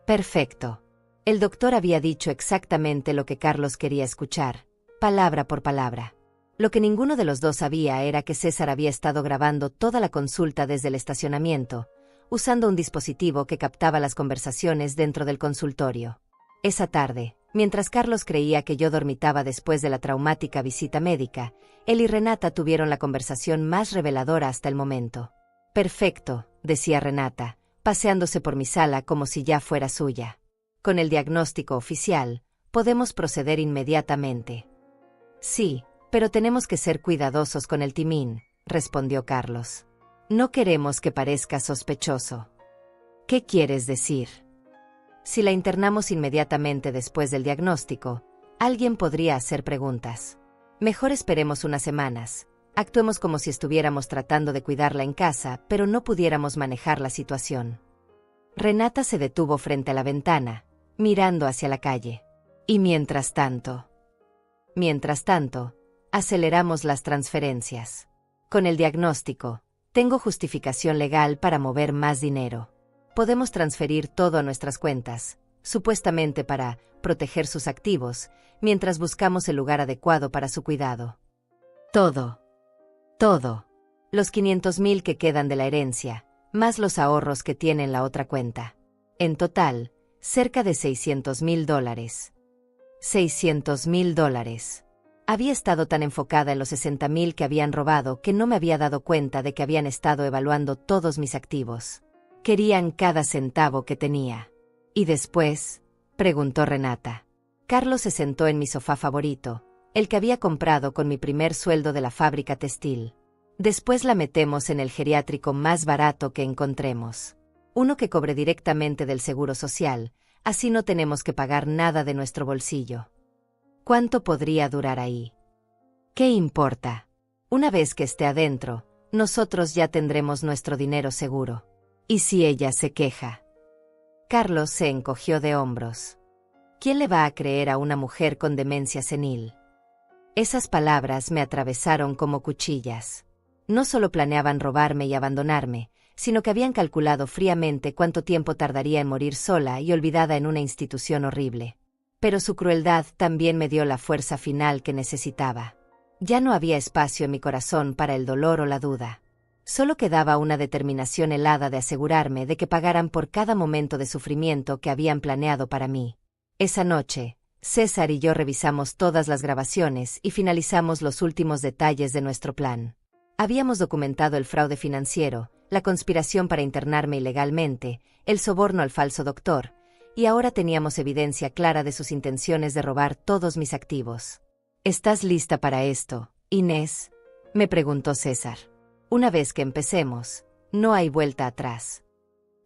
Perfecto. El doctor había dicho exactamente lo que Carlos quería escuchar, palabra por palabra. Lo que ninguno de los dos sabía era que César había estado grabando toda la consulta desde el estacionamiento, usando un dispositivo que captaba las conversaciones dentro del consultorio. Esa tarde, mientras Carlos creía que yo dormitaba después de la traumática visita médica, él y Renata tuvieron la conversación más reveladora hasta el momento. «Perfecto», decía Renata, paseándose por mi sala como si ya fuera suya. «Con el diagnóstico oficial, podemos proceder inmediatamente». «Sí, pero tenemos que ser cuidadosos con el timín», respondió Carlos. «No queremos que parezca sospechoso». «¿Qué quieres decir?» «Si la internamos inmediatamente después del diagnóstico, alguien podría hacer preguntas. Mejor esperemos unas semanas. Actuemos como si estuviéramos tratando de cuidarla en casa, pero no pudiéramos manejar la situación». Renata se detuvo frente a la ventana, mirando hacia la calle. «Y mientras tanto, aceleramos las transferencias. Con el diagnóstico, tengo justificación legal para mover más dinero. Podemos transferir todo a nuestras cuentas, supuestamente para proteger sus activos, mientras buscamos el lugar adecuado para su cuidado. Todo. Los 500,000 que quedan de la herencia, más los ahorros que tiene en la otra cuenta. En total, cerca de $600,000. $600,000. Había estado tan enfocada en los 60,000 que habían robado que no me había dado cuenta de que habían estado evaluando todos mis activos. Querían cada centavo que tenía. ¿Y después?, preguntó Renata. Carlos se sentó en mi sofá favorito, el que había comprado con mi primer sueldo de la fábrica textil. Después la metemos en el geriátrico más barato que encontremos. Uno que cobre directamente del Seguro Social, así no tenemos que pagar nada de nuestro bolsillo. ¿Cuánto podría durar ahí? ¿Qué importa? Una vez que esté adentro, nosotros ya tendremos nuestro dinero seguro. ¿Y si ella se queja? Carlos se encogió de hombros. ¿Quién le va a creer a una mujer con demencia senil? Esas palabras me atravesaron como cuchillas. No solo planeaban robarme y abandonarme, sino que habían calculado fríamente cuánto tiempo tardaría en morir sola y olvidada en una institución horrible. Pero su crueldad también me dio la fuerza final que necesitaba. Ya no había espacio en mi corazón para el dolor o la duda. Solo quedaba una determinación helada de asegurarme de que pagaran por cada momento de sufrimiento que habían planeado para mí. Esa noche, César y yo revisamos todas las grabaciones y finalizamos los últimos detalles de nuestro plan. Habíamos documentado el fraude financiero, la conspiración para internarme ilegalmente, el soborno al falso doctor, y ahora teníamos evidencia clara de sus intenciones de robar todos mis activos. ¿Estás lista para esto, Inés?, me preguntó César. Una vez que empecemos, no hay vuelta atrás.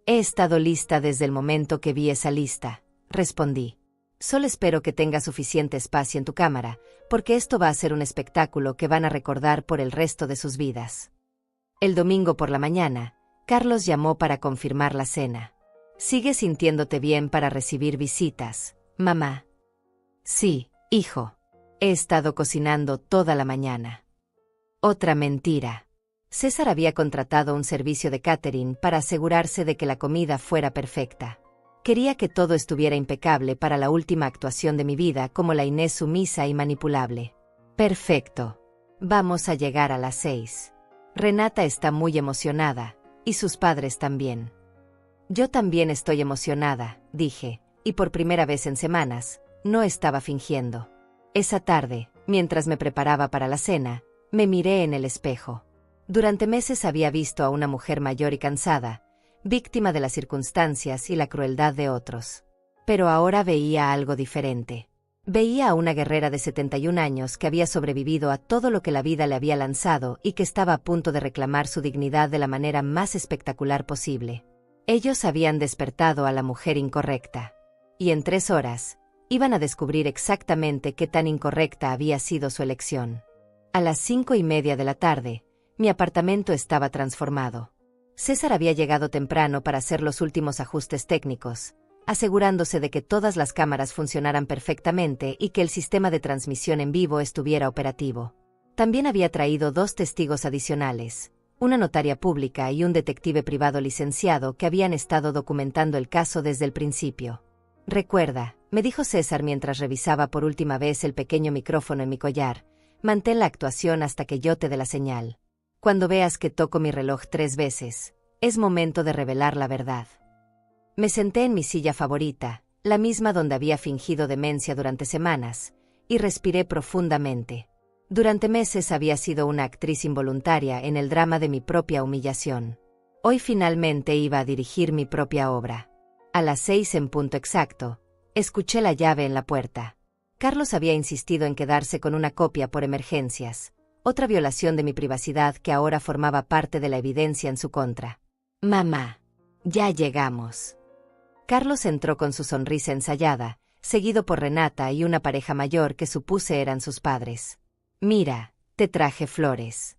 He estado lista desde el momento que vi esa lista, respondí. Solo espero que tenga suficiente espacio en tu cámara, porque esto va a ser un espectáculo que van a recordar por el resto de sus vidas. El domingo por la mañana, Carlos llamó para confirmar la cena. ¿Sigues sintiéndote bien para recibir visitas, mamá? Sí, hijo. He estado cocinando toda la mañana. Otra mentira. César había contratado un servicio de catering para asegurarse de que la comida fuera perfecta. Quería que todo estuviera impecable para la última actuación de mi vida como la Inés sumisa y manipulable. Perfecto. Vamos a llegar a las 6. Renata está muy emocionada, y sus padres también. Yo también estoy emocionada, dije, y por primera vez en semanas, no estaba fingiendo. Esa tarde, mientras me preparaba para la cena, me miré en el espejo. Durante meses había visto a una mujer mayor y cansada, víctima de las circunstancias y la crueldad de otros. Pero ahora veía algo diferente. Veía a una guerrera de 71 años que había sobrevivido a todo lo que la vida le había lanzado y que estaba a punto de reclamar su dignidad de la manera más espectacular posible. Ellos habían despertado a la mujer incorrecta. Y en 3 horas, iban a descubrir exactamente qué tan incorrecta había sido su elección. A las 5:30 de la tarde, mi apartamento estaba transformado. César había llegado temprano para hacer los últimos ajustes técnicos, asegurándose de que todas las cámaras funcionaran perfectamente y que el sistema de transmisión en vivo estuviera operativo. También había traído 2 testigos adicionales, una notaria pública y un detective privado licenciado que habían estado documentando el caso desde el principio. Recuerda, me dijo César mientras revisaba por última vez el pequeño micrófono en mi collar, mantén la actuación hasta que yo te dé la señal. Cuando veas que toco mi reloj 3 veces, es momento de revelar la verdad. Me senté en mi silla favorita, la misma donde había fingido demencia durante semanas, y respiré profundamente. Durante meses había sido una actriz involuntaria en el drama de mi propia humillación. Hoy finalmente iba a dirigir mi propia obra. A las 6 en punto exacto, escuché la llave en la puerta. Carlos había insistido en quedarse con una copia por emergencias, otra violación de mi privacidad que ahora formaba parte de la evidencia en su contra. Mamá, ya llegamos. Carlos entró con su sonrisa ensayada, seguido por Renata y una pareja mayor que supuse eran sus padres. Mira, te traje flores.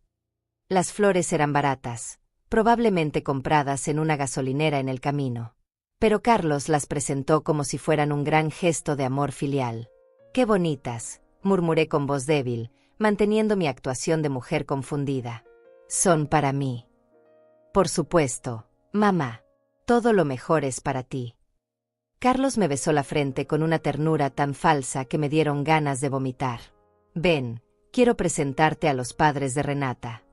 Las flores eran baratas, probablemente compradas en una gasolinera en el camino. Pero Carlos las presentó como si fueran un gran gesto de amor filial. ¡Qué bonitas!, murmuré con voz débil, manteniendo mi actuación de mujer confundida. Son para mí. Por supuesto, mamá. Todo lo mejor es para ti. Carlos me besó la frente con una ternura tan falsa que me dieron ganas de vomitar. Ven, quiero presentarte a los padres de Renata.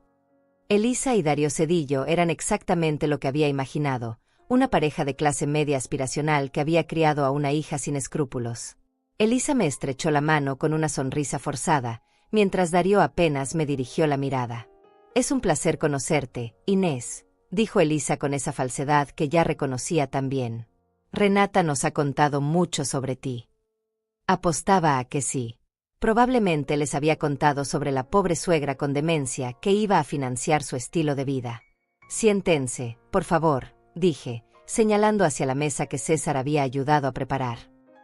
Elisa y Darío Cedillo eran exactamente lo que había imaginado, una pareja de clase media aspiracional que había criado a una hija sin escrúpulos. Elisa me estrechó la mano con una sonrisa forzada, mientras Darío apenas me dirigió la mirada. Es un placer conocerte, Inés, dijo Elisa con esa falsedad que ya reconocía tan bien. Renata nos ha contado mucho sobre ti. Apostaba a que sí. Probablemente les había contado sobre la pobre suegra con demencia que iba a financiar su estilo de vida. Siéntense, por favor, dije, señalando hacia la mesa que César había ayudado a preparar.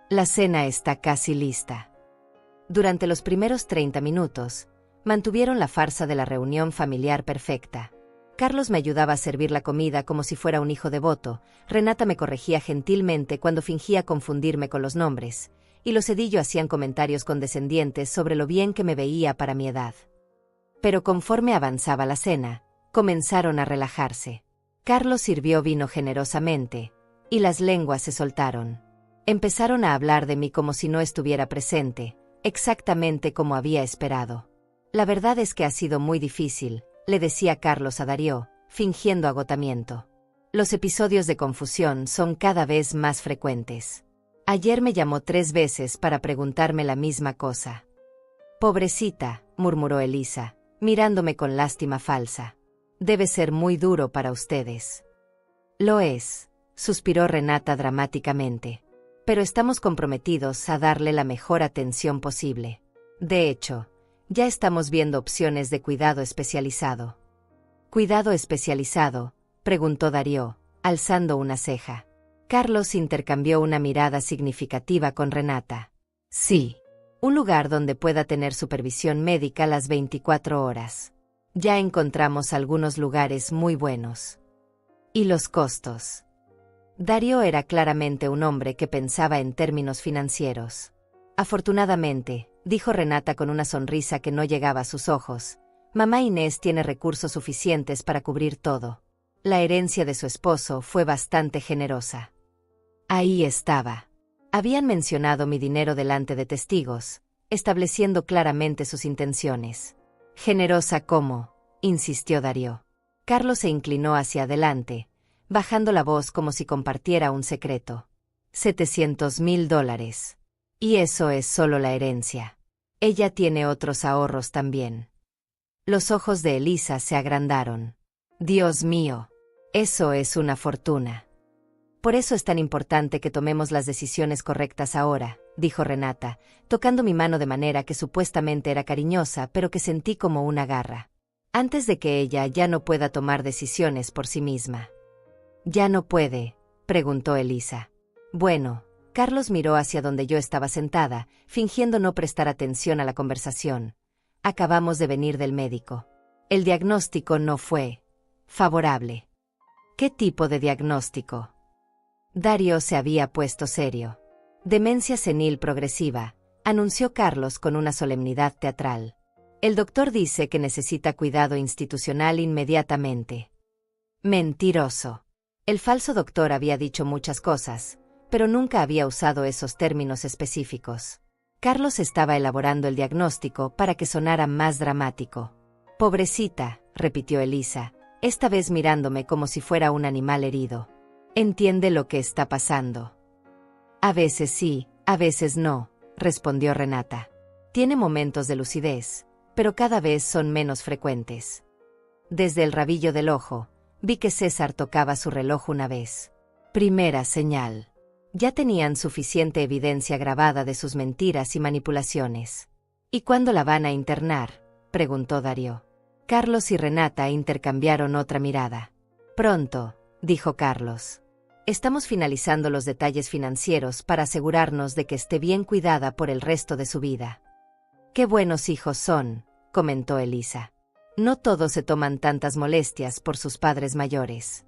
La cena está casi lista. Durante los primeros 30 minutos, mantuvieron la farsa de la reunión familiar perfecta. Carlos me ayudaba a servir la comida como si fuera un hijo devoto, Renata me corregía gentilmente cuando fingía confundirme con los nombres, y los Cedillo hacían comentarios condescendientes sobre lo bien que me veía para mi edad. Pero conforme avanzaba la cena, comenzaron a relajarse. Carlos sirvió vino generosamente, y las lenguas se soltaron. Empezaron a hablar de mí como si no estuviera presente, exactamente como había esperado. La verdad es que ha sido muy difícil, le decía Carlos a Darío, fingiendo agotamiento. Los episodios de confusión son cada vez más frecuentes. Ayer me llamó 3 veces para preguntarme la misma cosa. Pobrecita, murmuró Elisa, mirándome con lástima falsa. Debe ser muy duro para ustedes. Lo es, suspiró Renata dramáticamente. Pero estamos comprometidos a darle la mejor atención posible. De hecho, ya estamos viendo opciones de cuidado especializado. ¿Cuidado especializado?, preguntó Darío, alzando una ceja. Carlos intercambió una mirada significativa con Renata. Sí, un lugar donde pueda tener supervisión médica las 24 horas. Ya encontramos algunos lugares muy buenos. ¿Y los costos? Darío era claramente un hombre que pensaba en términos financieros. Afortunadamente, dijo Renata con una sonrisa que no llegaba a sus ojos, mamá Inés tiene recursos suficientes para cubrir todo. La herencia de su esposo fue bastante generosa. Ahí estaba. Habían mencionado mi dinero delante de testigos, estableciendo claramente sus intenciones. Generosa como, insistió Darío. Carlos se inclinó hacia adelante, bajando la voz como si compartiera un secreto. $700,000. Y eso es solo la herencia. Ella tiene otros ahorros también. Los ojos de Elisa se agrandaron. Dios mío, eso es una fortuna. Por eso es tan importante que tomemos las decisiones correctas ahora, dijo Renata, tocando mi mano de manera que supuestamente era cariñosa, pero que sentí como una garra. Antes de que ella ya no pueda tomar decisiones por sí misma. ¿Ya no puede?, preguntó Elisa. Bueno, Carlos miró hacia donde yo estaba sentada, fingiendo no prestar atención a la conversación. Acabamos de venir del médico. El diagnóstico no fue favorable. ¿Qué tipo de diagnóstico? Darío se había puesto serio. Demencia senil progresiva, anunció Carlos con una solemnidad teatral. El doctor dice que necesita cuidado institucional inmediatamente. Mentiroso. El falso doctor había dicho muchas cosas, pero nunca había usado esos términos específicos. Carlos estaba elaborando el diagnóstico para que sonara más dramático. «Pobrecita», repitió Elisa, esta vez mirándome como si fuera un animal herido. «¿Entiende lo que está pasando?» «A veces sí, a veces no», respondió Renata. «Tiene momentos de lucidez, pero cada vez son menos frecuentes». Desde el rabillo del ojo, vi que César tocaba su reloj una vez. Primera señal. Ya tenían suficiente evidencia grabada de sus mentiras y manipulaciones. «¿Y cuándo la van a internar?», preguntó Darío. Carlos y Renata intercambiaron otra mirada. «Pronto», dijo Carlos. «Estamos finalizando los detalles financieros para asegurarnos de que esté bien cuidada por el resto de su vida». «Qué buenos hijos son», comentó Elisa. «No todos se toman tantas molestias por sus padres mayores».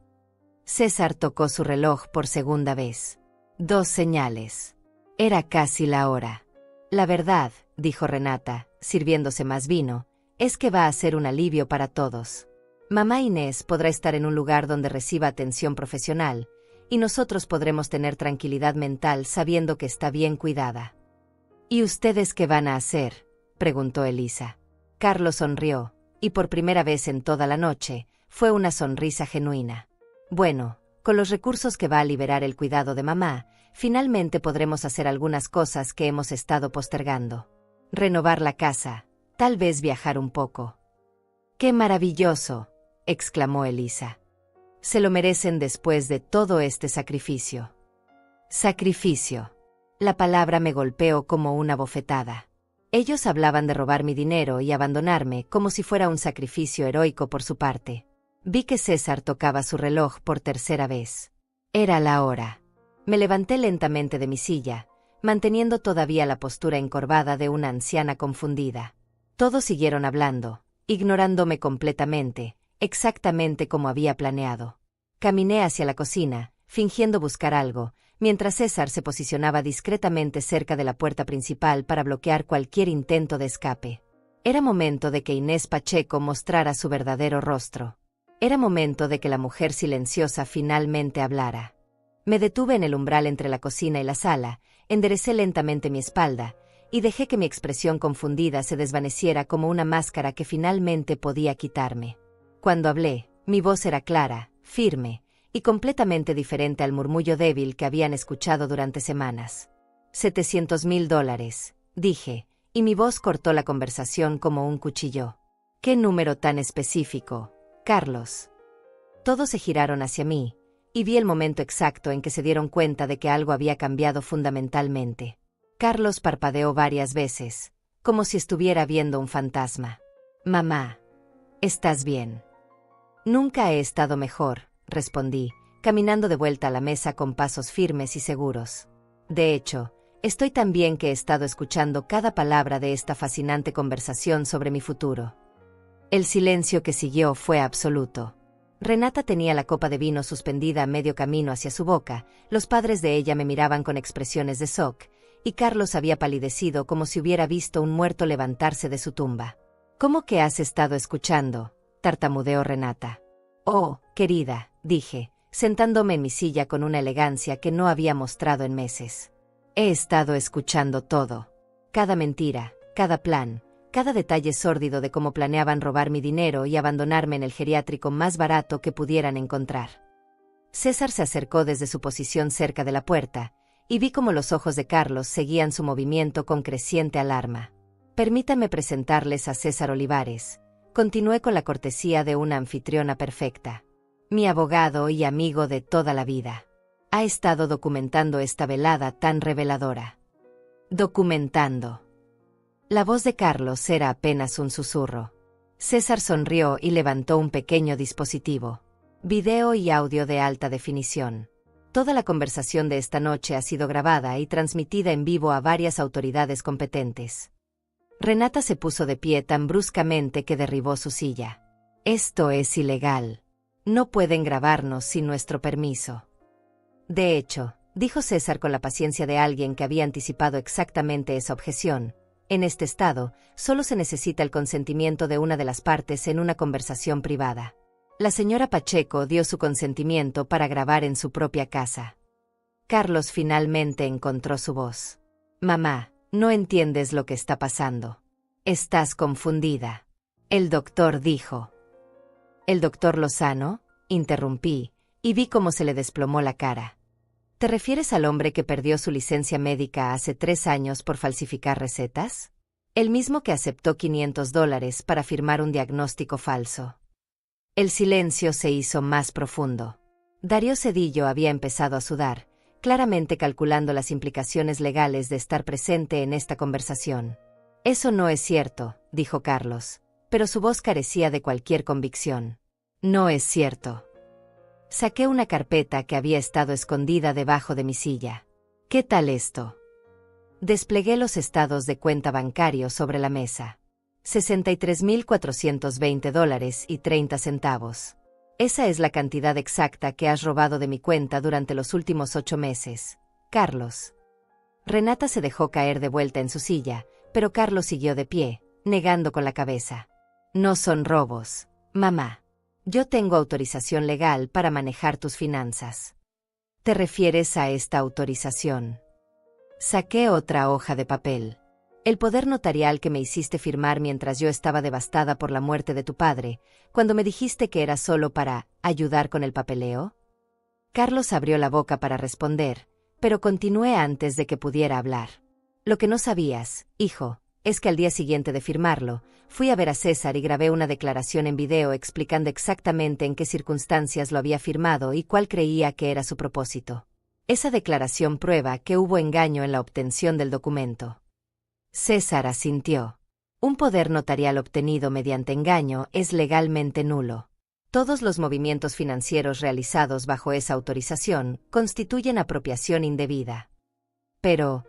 César tocó su reloj por segunda vez. 2 señales. Era casi la hora. «La verdad», dijo Renata, sirviéndose más vino, «es que va a ser un alivio para todos. Mamá Inés podrá estar en un lugar donde reciba atención profesional, y nosotros podremos tener tranquilidad mental sabiendo que está bien cuidada». «¿Y ustedes qué van a hacer?», preguntó Elisa. Carlos sonrió, y por primera vez en toda la noche, fue una sonrisa genuina. «Bueno, con los recursos que va a liberar el cuidado de mamá, finalmente podremos hacer algunas cosas que hemos estado postergando. Renovar la casa, tal vez viajar un poco». «¡Qué maravilloso!», exclamó Elisa. «Se lo merecen después de todo este sacrificio». Sacrificio. La palabra me golpeó como una bofetada. Ellos hablaban de robar mi dinero y abandonarme como si fuera un sacrificio heroico por su parte. Vi que César tocaba su reloj por tercera vez. Era la hora. Me levanté lentamente de mi silla, manteniendo todavía la postura encorvada de una anciana confundida. Todos siguieron hablando, ignorándome completamente, exactamente como había planeado. Caminé hacia la cocina, fingiendo buscar algo, mientras César se posicionaba discretamente cerca de la puerta principal para bloquear cualquier intento de escape. Era momento de que Inés Pacheco mostrara su verdadero rostro. Era momento de que la mujer silenciosa finalmente hablara. Me detuve en el umbral entre la cocina y la sala, enderecé lentamente mi espalda, y dejé que mi expresión confundida se desvaneciera como una máscara que finalmente podía quitarme. Cuando hablé, mi voz era clara, firme, y completamente diferente al murmullo débil que habían escuchado durante semanas. $700,000, dije, y mi voz cortó la conversación como un cuchillo. «¿Qué número tan específico, Carlos?». Todos se giraron hacia mí, y vi el momento exacto en que se dieron cuenta de que algo había cambiado fundamentalmente. Carlos parpadeó varias veces, como si estuviera viendo un fantasma. «Mamá, ¿estás bien?». «Nunca he estado mejor», respondí, caminando de vuelta a la mesa con pasos firmes y seguros. «De hecho, estoy tan bien que he estado escuchando cada palabra de esta fascinante conversación sobre mi futuro». El silencio que siguió fue absoluto. Renata tenía la copa de vino suspendida a medio camino hacia su boca, los padres de ella me miraban con expresiones de shock, y Carlos había palidecido como si hubiera visto un muerto levantarse de su tumba. «¿Cómo que has estado escuchando?», tartamudeó Renata. «Oh, querida», dije, sentándome en mi silla con una elegancia que no había mostrado en meses. «He estado escuchando todo. Cada mentira, cada plan, cada detalle sórdido de cómo planeaban robar mi dinero y abandonarme en el geriátrico más barato que pudieran encontrar». César se acercó desde su posición cerca de la puerta, y vi cómo los ojos de Carlos seguían su movimiento con creciente alarma. «Permítanme presentarles a César Olivares», continué con la cortesía de una anfitriona perfecta. «Mi abogado y amigo de toda la vida. Ha estado documentando esta velada tan reveladora». «Documentando». La voz de Carlos era apenas un susurro. César sonrió y levantó un pequeño dispositivo. Video y audio de alta definición. Toda la conversación de esta noche ha sido grabada y transmitida en vivo a varias autoridades competentes. Renata se puso de pie tan bruscamente que derribó su silla. «Esto es ilegal. No pueden grabarnos sin nuestro permiso». «De hecho», dijo César con la paciencia de alguien que había anticipado exactamente esa objeción, «en este estado, solo se necesita el consentimiento de una de las partes en una conversación privada. La señora Pacheco dio su consentimiento para grabar en su propia casa». Carlos finalmente encontró su voz. Mamá, no entiendes lo que está pasando. Estás confundida. El doctor dijo. ¿El doctor Lozano? Interrumpí, y vi cómo se le desplomó la cara. ¿Te refieres al hombre que perdió su licencia médica hace 3 años por falsificar recetas? El mismo que aceptó $500 para firmar un diagnóstico falso. El silencio se hizo más profundo. Darío Cedillo había empezado a sudar, claramente calculando las implicaciones legales de estar presente en esta conversación. Eso no es cierto, dijo Carlos, pero su voz carecía de cualquier convicción. No es cierto. Saqué una carpeta que había estado escondida debajo de mi silla. ¿Qué tal esto? Desplegué los estados de cuenta bancario sobre la mesa. $63,420.30. Esa es la cantidad exacta que has robado de mi cuenta durante los últimos 8 meses, Carlos. Renata se dejó caer de vuelta en su silla, pero Carlos siguió de pie, negando con la cabeza. No son robos, mamá. Yo tengo autorización legal para manejar tus finanzas. ¿Te refieres a esta autorización? Saqué otra hoja de papel. El poder notarial que me hiciste firmar mientras yo estaba devastada por la muerte de tu padre, cuando me dijiste que era solo para ayudar con el papeleo. Carlos abrió la boca para responder, pero continué antes de que pudiera hablar. Lo que no sabías, hijo, es que al día siguiente de firmarlo, fui a ver a César y grabé una declaración en video explicando exactamente en qué circunstancias lo había firmado y cuál creía que era su propósito. Esa declaración prueba que hubo engaño en la obtención del documento. César asintió. Un poder notarial obtenido mediante engaño es legalmente nulo. Todos los movimientos financieros realizados bajo esa autorización constituyen apropiación indebida. Pero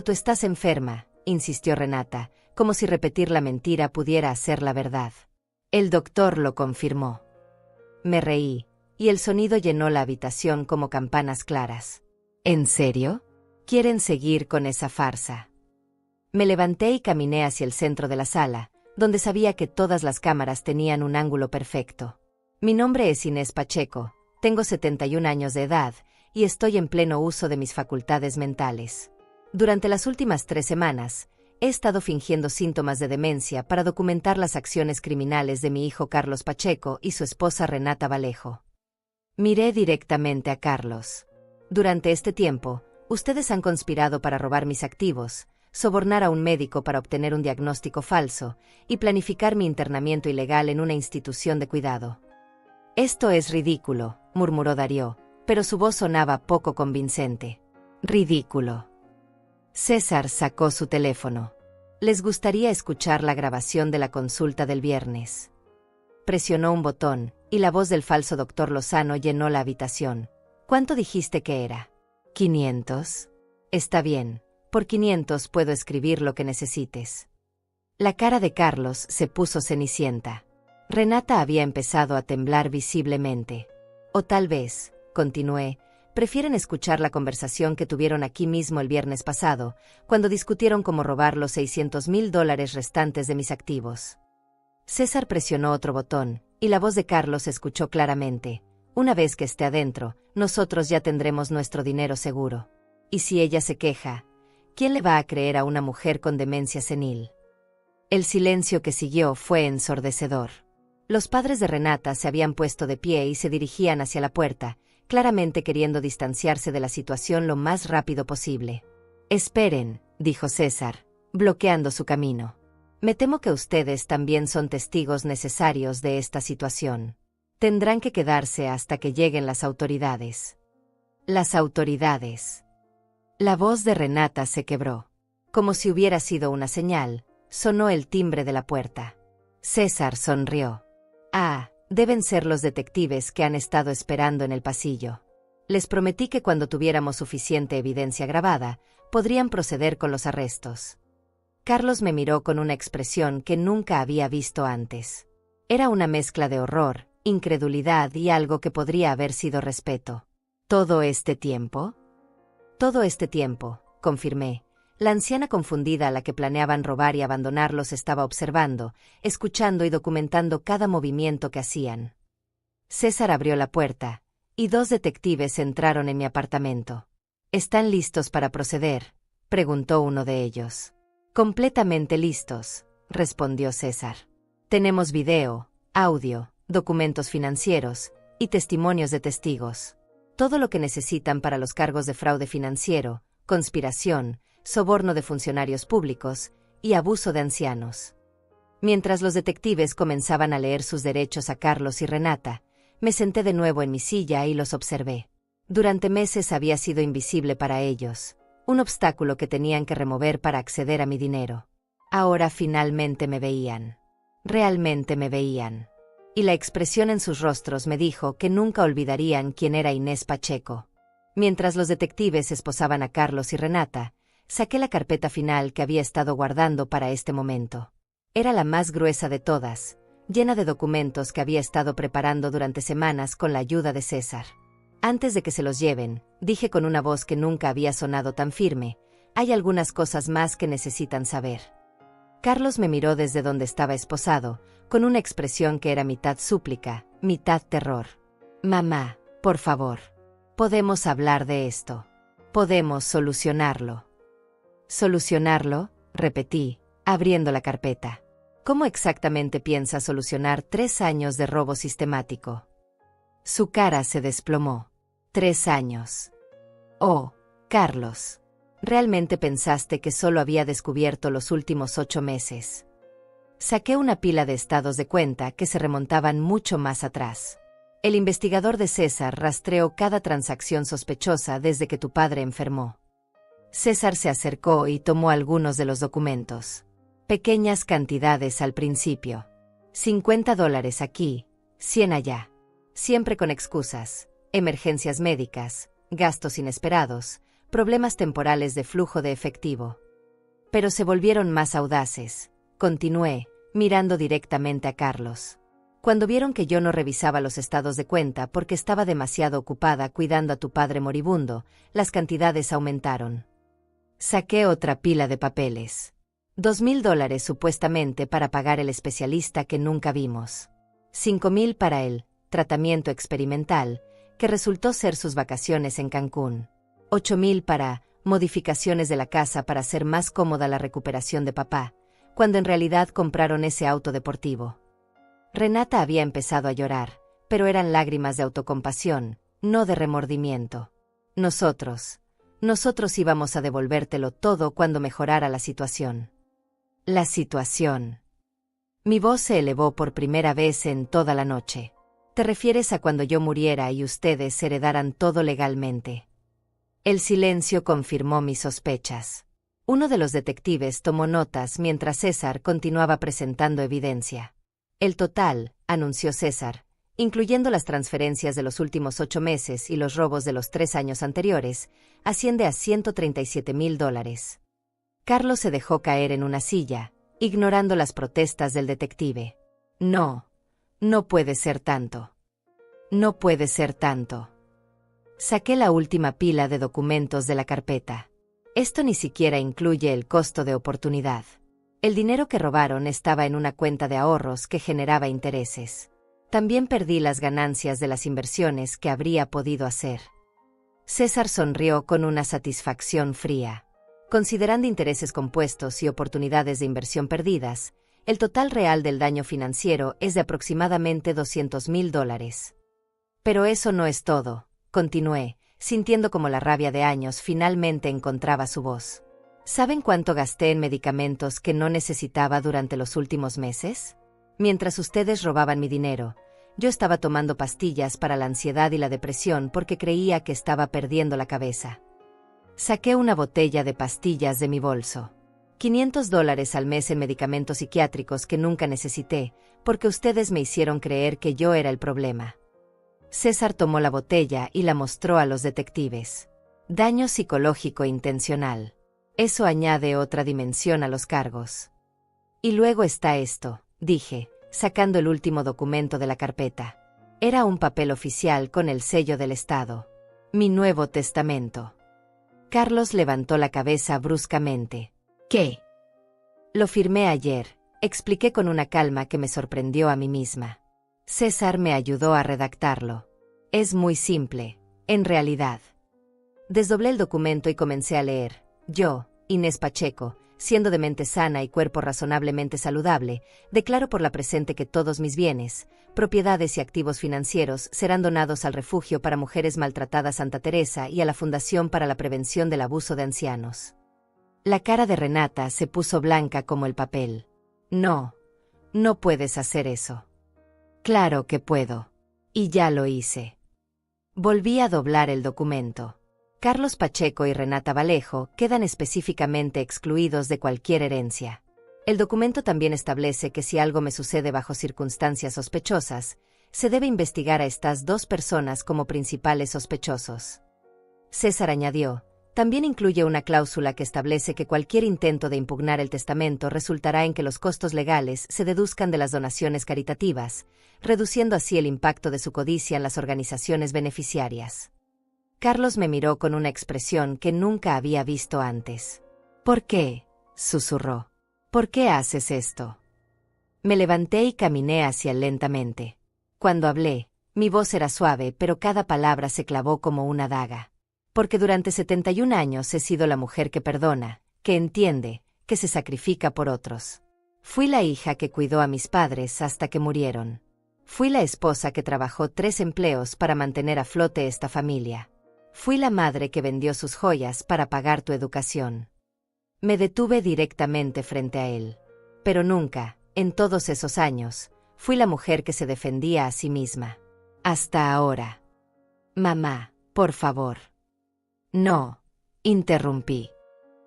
tú estás enferma, insistió Renata, como si repetir la mentira pudiera hacer la verdad. El doctor lo confirmó. Me reí, y el sonido llenó la habitación como campanas claras. ¿En serio? ¿Quieren seguir con esa farsa? Me levanté y caminé hacia el centro de la sala, donde sabía que todas las cámaras tenían un ángulo perfecto. Mi nombre es Inés Pacheco, tengo 71 años de edad, y estoy en pleno uso de mis facultades mentales. Durante las últimas 3 semanas, he estado fingiendo síntomas de demencia para documentar las acciones criminales de mi hijo Carlos Pacheco y su esposa Renata Vallejo. Miré directamente a Carlos. Durante este tiempo, ustedes han conspirado para robar mis activos, sobornar a un médico para obtener un diagnóstico falso y planificar mi internamiento ilegal en una institución de cuidado. Esto es ridículo, murmuró Darío, pero su voz sonaba poco convincente. Ridículo. César sacó su teléfono. Les gustaría escuchar la grabación de la consulta del viernes. Presionó un botón, y la voz del falso doctor Lozano llenó la habitación. ¿Cuánto dijiste que era? 500. Está bien, por 500 puedo escribir lo que necesites. La cara de Carlos se puso cenicienta. Renata había empezado a temblar visiblemente. O tal vez, continué, prefieren escuchar la conversación que tuvieron aquí mismo el viernes pasado, cuando discutieron cómo robar los $600,000 restantes de mis activos. César presionó otro botón, y la voz de Carlos se escuchó claramente. Una vez que esté adentro, nosotros ya tendremos nuestro dinero seguro. Y si ella se queja, ¿quién le va a creer a una mujer con demencia senil? El silencio que siguió fue ensordecedor. Los padres de Renata se habían puesto de pie y se dirigían hacia la puerta, claramente queriendo distanciarse de la situación lo más rápido posible. Esperen, dijo César, bloqueando su camino. Me temo que ustedes también son testigos necesarios de esta situación. Tendrán que quedarse hasta que lleguen las autoridades. Las autoridades. La voz de Renata se quebró. Como si hubiera sido una señal, sonó el timbre de la puerta. César sonrió. Ah, deben ser los detectives que han estado esperando en el pasillo. Les prometí que cuando tuviéramos suficiente evidencia grabada, podrían proceder con los arrestos. Carlos me miró con una expresión que nunca había visto antes. Era una mezcla de horror, incredulidad y algo que podría haber sido respeto. ¿Todo este tiempo? Todo este tiempo, confirmé. La anciana confundida a la que planeaban robar y abandonarlos estaba observando, escuchando y documentando cada movimiento que hacían. César abrió la puerta, y 2 detectives entraron en mi apartamento. ¿Están listos para proceder?, preguntó uno de ellos. Completamente listos, respondió César. Tenemos video, audio, documentos financieros y testimonios de testigos. Todo lo que necesitan para los cargos de fraude financiero, conspiración, soborno de funcionarios públicos y abuso de ancianos. Mientras los detectives comenzaban a leer sus derechos a Carlos y Renata, me senté de nuevo en mi silla y los observé. Durante meses había sido invisible para ellos, un obstáculo que tenían que remover para acceder a mi dinero. Ahora finalmente me veían. Realmente me veían. Y la expresión en sus rostros me dijo que nunca olvidarían quién era Inés Pacheco. Mientras los detectives esposaban a Carlos y Renata, saqué la carpeta final que había estado guardando para este momento. Era la más gruesa de todas, llena de documentos que había estado preparando durante semanas con la ayuda de César. Antes de que se los lleven, dije con una voz que nunca había sonado tan firme, hay algunas cosas más que necesitan saber. Carlos me miró desde donde estaba esposado, con una expresión que era mitad súplica, mitad terror. Mamá, por favor. Podemos hablar de esto. Podemos solucionarlo. ¿Solucionarlo?, repetí, abriendo la carpeta. ¿Cómo exactamente piensa solucionar 3 años de robo sistemático? Su cara se desplomó. 3 años. Oh, Carlos. ¿Realmente pensaste que solo había descubierto los últimos 8 meses? Saqué una pila de estados de cuenta que se remontaban mucho más atrás. El investigador de César rastreó cada transacción sospechosa desde que tu padre enfermó. César se acercó y tomó algunos de los documentos. Pequeñas cantidades al principio. $50 aquí, 100 allá. Siempre con excusas, emergencias médicas, gastos inesperados, problemas temporales de flujo de efectivo. Pero se volvieron más audaces, continué, mirando directamente a Carlos. Cuando vieron que yo no revisaba los estados de cuenta porque estaba demasiado ocupada cuidando a tu padre moribundo, las cantidades aumentaron. Saqué otra pila de papeles. $2,000 supuestamente para pagar el especialista que nunca vimos. $5,000 para el tratamiento experimental, que resultó ser sus vacaciones en Cancún. $8,000 para modificaciones de la casa para hacer más cómoda la recuperación de papá, cuando en realidad compraron ese auto deportivo. Renata había empezado a llorar, pero eran lágrimas de autocompasión, no de remordimiento. Nosotros íbamos a devolvértelo todo cuando mejorara la situación. La situación. Mi voz se elevó por primera vez en toda la noche. ¿Te refieres a cuando yo muriera y ustedes heredaran todo legalmente? El silencio confirmó mis sospechas. Uno de los detectives tomó notas mientras César continuaba presentando evidencia. El total, anunció César, incluyendo las transferencias de los últimos 8 meses y los robos de los 3 años anteriores, asciende a $137,000. Carlos se dejó caer en una silla, ignorando las protestas del detective. No puede ser tanto. No puede ser tanto. Saqué la última pila de documentos de la carpeta. Esto ni siquiera incluye el costo de oportunidad. El dinero que robaron estaba en una cuenta de ahorros que generaba intereses. También perdí las ganancias de las inversiones que habría podido hacer. César sonrió con una satisfacción fría. Considerando intereses compuestos y oportunidades de inversión perdidas, el total real del daño financiero es de aproximadamente $200,000. Pero eso no es todo, continué, sintiendo como la rabia de años finalmente encontraba su voz. ¿Saben cuánto gasté en medicamentos que no necesitaba durante los últimos meses? Mientras ustedes robaban mi dinero, yo estaba tomando pastillas para la ansiedad y la depresión porque creía que estaba perdiendo la cabeza. Saqué una botella de pastillas de mi bolso. $500 al mes en medicamentos psiquiátricos que nunca necesité, porque ustedes me hicieron creer que yo era el problema. César tomó la botella y la mostró a los detectives. Daño psicológico intencional. Eso añade otra dimensión a los cargos. Y luego está esto, dije, sacando el último documento de la carpeta. Era un papel oficial con el sello del Estado. Mi Nuevo Testamento. Carlos levantó la cabeza bruscamente. ¿Qué? Lo firmé ayer, expliqué con una calma que me sorprendió a mí misma. César me ayudó a redactarlo. Es muy simple, en realidad. Desdoblé el documento y comencé a leer. Yo, Inés Pacheco, siendo de mente sana y cuerpo razonablemente saludable, declaro por la presente que todos mis bienes, propiedades y activos financieros serán donados al Refugio para Mujeres Maltratadas Santa Teresa y a la Fundación para la Prevención del Abuso de Ancianos. La cara de Renata se puso blanca como el papel. No, no puedes hacer eso. Claro que puedo. Y ya lo hice. Volví a doblar el documento. Carlos Pacheco y Renata Vallejo quedan específicamente excluidos de cualquier herencia. El documento también establece que si algo me sucede bajo circunstancias sospechosas, se debe investigar a estas dos personas como principales sospechosos. César añadió, también incluye una cláusula que establece que cualquier intento de impugnar el testamento resultará en que los costos legales se deduzcan de las donaciones caritativas, reduciendo así el impacto de su codicia en las organizaciones beneficiarias. Carlos me miró con una expresión que nunca había visto antes. ¿Por qué?, susurró. ¿Por qué haces esto? Me levanté y caminé hacia él lentamente. Cuando hablé, mi voz era suave, pero cada palabra se clavó como una daga. Porque durante 71 años he sido la mujer que perdona, que entiende, que se sacrifica por otros. Fui la hija que cuidó a mis padres hasta que murieron. Fui la esposa que trabajó 3 empleos para mantener a flote esta familia. Fui la madre que vendió sus joyas para pagar tu educación. Me detuve directamente frente a él. Pero nunca, en todos esos años, fui la mujer que se defendía a sí misma. Hasta ahora. Mamá, por favor. No, interrumpí.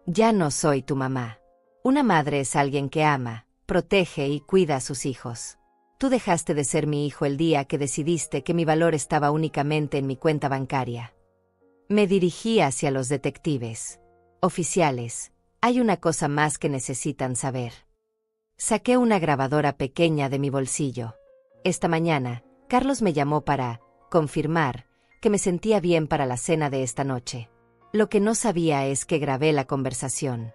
Ya no soy tu mamá. Una madre es alguien que ama, protege y cuida a sus hijos. Tú dejaste de ser mi hijo el día que decidiste que mi valor estaba únicamente en mi cuenta bancaria. Me dirigí hacia los detectives. Oficiales, hay una cosa más que necesitan saber. Saqué una grabadora pequeña de mi bolsillo. Esta mañana, Carlos me llamó para confirmar que me sentía bien para la cena de esta noche. Lo que no sabía es que grabé la conversación.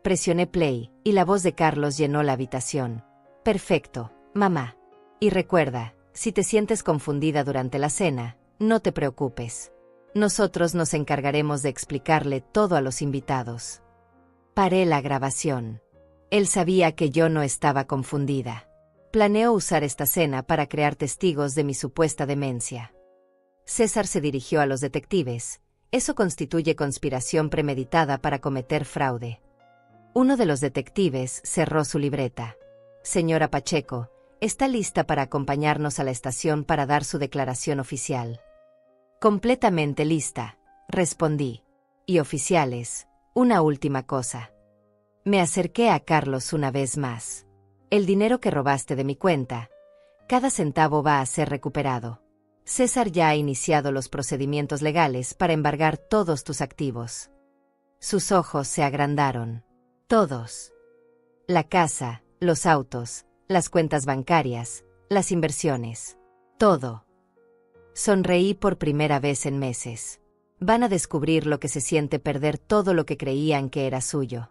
Presioné play, y la voz de Carlos llenó la habitación. Perfecto, mamá. Y recuerda, si te sientes confundida durante la cena, no te preocupes. Nosotros nos encargaremos de explicarle todo a los invitados. Paré la grabación. Él sabía que yo no estaba confundida. Planeo usar esta cena para crear testigos de mi supuesta demencia. César se dirigió a los detectives. Eso constituye conspiración premeditada para cometer fraude. Uno de los detectives cerró su libreta. Señora Pacheco, está lista para acompañarnos a la estación para dar su declaración oficial. Completamente lista, respondí. Y oficiales, una última cosa. Me acerqué a Carlos una vez más. El dinero que robaste de mi cuenta, cada centavo va a ser recuperado. César ya ha iniciado los procedimientos legales para embargar todos tus activos. Sus ojos se agrandaron. Todos. La casa, los autos, las cuentas bancarias, las inversiones. Todo. Sonreí por primera vez en meses. Van a descubrir lo que se siente perder todo lo que creían que era suyo.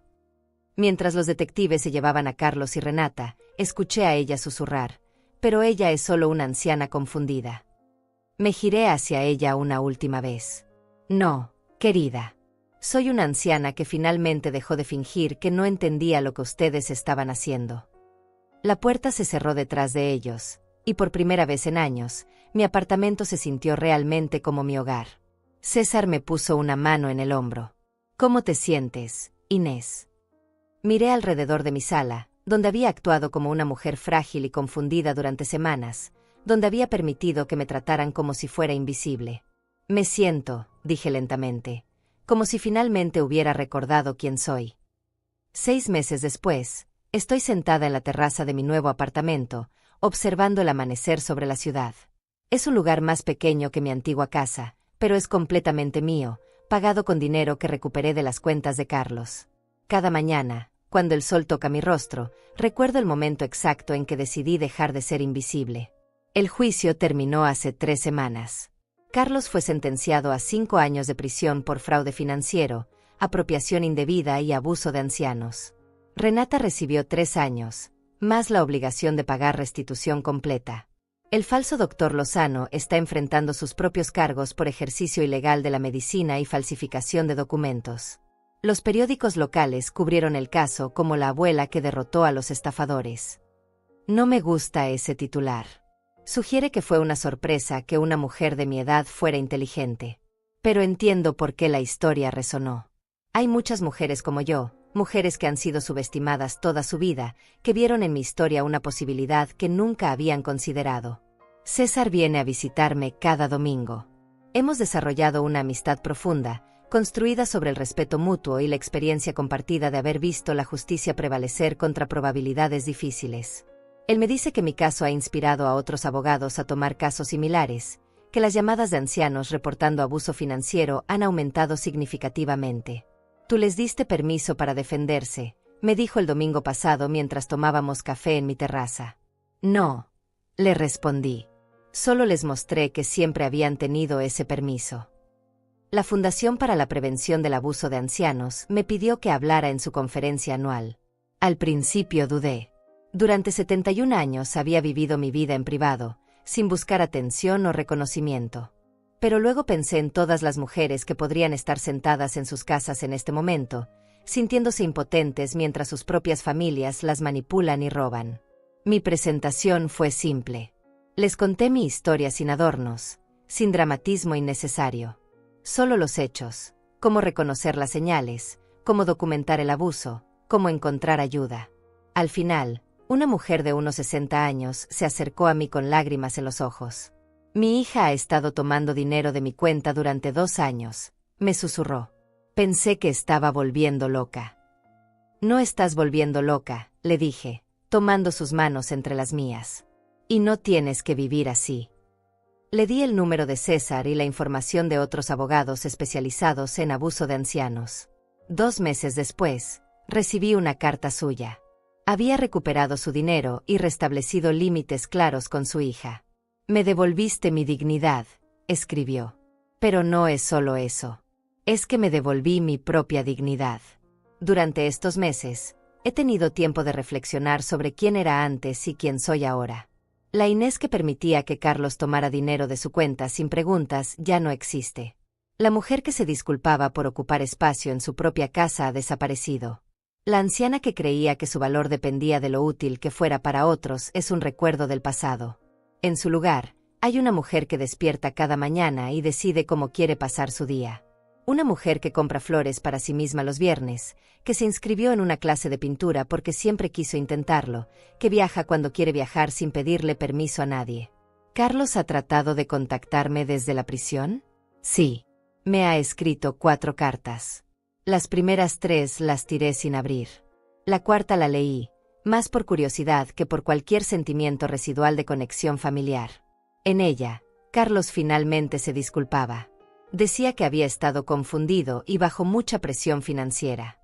Mientras los detectives se llevaban a Carlos y Renata, escuché a ella susurrar, pero ella es solo una anciana confundida. Me giré hacia ella una última vez. No, querida. Soy una anciana que finalmente dejó de fingir que no entendía lo que ustedes estaban haciendo. La puerta se cerró detrás de ellos, y por primera vez en años, mi apartamento se sintió realmente como mi hogar. César me puso una mano en el hombro. ¿Cómo te sientes, Inés? Miré alrededor de mi sala, donde había actuado como una mujer frágil y confundida durante semanas, donde había permitido que me trataran como si fuera invisible. Me siento, dije lentamente, como si finalmente hubiera recordado quién soy. 6 meses después, estoy sentada en la terraza de mi nuevo apartamento, observando el amanecer sobre la ciudad. Es un lugar más pequeño que mi antigua casa, pero es completamente mío, pagado con dinero que recuperé de las cuentas de Carlos. Cada mañana, cuando el sol toca mi rostro, recuerdo el momento exacto en que decidí dejar de ser invisible. El juicio terminó hace 3 semanas. Carlos fue sentenciado a 5 años de prisión por fraude financiero, apropiación indebida y abuso de ancianos. Renata recibió 3 años, más la obligación de pagar restitución completa. El falso doctor Lozano está enfrentando sus propios cargos por ejercicio ilegal de la medicina y falsificación de documentos. Los periódicos locales cubrieron el caso como la abuela que derrotó a los estafadores. No me gusta ese titular. Sugiere que fue una sorpresa que una mujer de mi edad fuera inteligente. Pero entiendo por qué la historia resonó. Hay muchas mujeres como yo, mujeres que han sido subestimadas toda su vida, que vieron en mi historia una posibilidad que nunca habían considerado. César viene a visitarme cada domingo. Hemos desarrollado una amistad profunda, construida sobre el respeto mutuo y la experiencia compartida de haber visto la justicia prevalecer contra probabilidades difíciles. Él me dice que mi caso ha inspirado a otros abogados a tomar casos similares, que las llamadas de ancianos reportando abuso financiero han aumentado significativamente. Tú les diste permiso para defenderse, me dijo el domingo pasado mientras tomábamos café en mi terraza. No, le respondí. Solo les mostré que siempre habían tenido ese permiso. La Fundación para la Prevención del Abuso de Ancianos me pidió que hablara en su conferencia anual. Al principio dudé. Durante 71 años había vivido mi vida en privado, sin buscar atención o reconocimiento. Pero luego pensé en todas las mujeres que podrían estar sentadas en sus casas en este momento, sintiéndose impotentes mientras sus propias familias las manipulan y roban. Mi presentación fue simple. Les conté mi historia sin adornos, sin dramatismo innecesario. Solo los hechos, cómo reconocer las señales, cómo documentar el abuso, cómo encontrar ayuda. Al final, una mujer de unos 60 años se acercó a mí con lágrimas en los ojos. Mi hija ha estado tomando dinero de mi cuenta durante 2 años, me susurró. Pensé que estaba volviendo loca. No estás volviendo loca, le dije, tomando sus manos entre las mías. Y no tienes que vivir así. Le di el número de César y la información de otros abogados especializados en abuso de ancianos. 2 meses después, recibí una carta suya. Había recuperado su dinero y restablecido límites claros con su hija. Me devolviste mi dignidad, escribió. Pero no es solo eso. Es que me devolví mi propia dignidad. Durante estos meses, he tenido tiempo de reflexionar sobre quién era antes y quién soy ahora. La Inés que permitía que Carlos tomara dinero de su cuenta sin preguntas ya no existe. La mujer que se disculpaba por ocupar espacio en su propia casa ha desaparecido. La anciana que creía que su valor dependía de lo útil que fuera para otros es un recuerdo del pasado. En su lugar, hay una mujer que despierta cada mañana y decide cómo quiere pasar su día. Una mujer que compra flores para sí misma los viernes, que se inscribió en una clase de pintura porque siempre quiso intentarlo, que viaja cuando quiere viajar sin pedirle permiso a nadie. ¿Carlos ha tratado de contactarme desde la prisión? Sí. Me ha escrito 4 cartas. Las primeras 3 las tiré sin abrir. La cuarta la leí, más por curiosidad que por cualquier sentimiento residual de conexión familiar. En ella, Carlos finalmente se disculpaba. Decía que había estado confundido y bajo mucha presión financiera.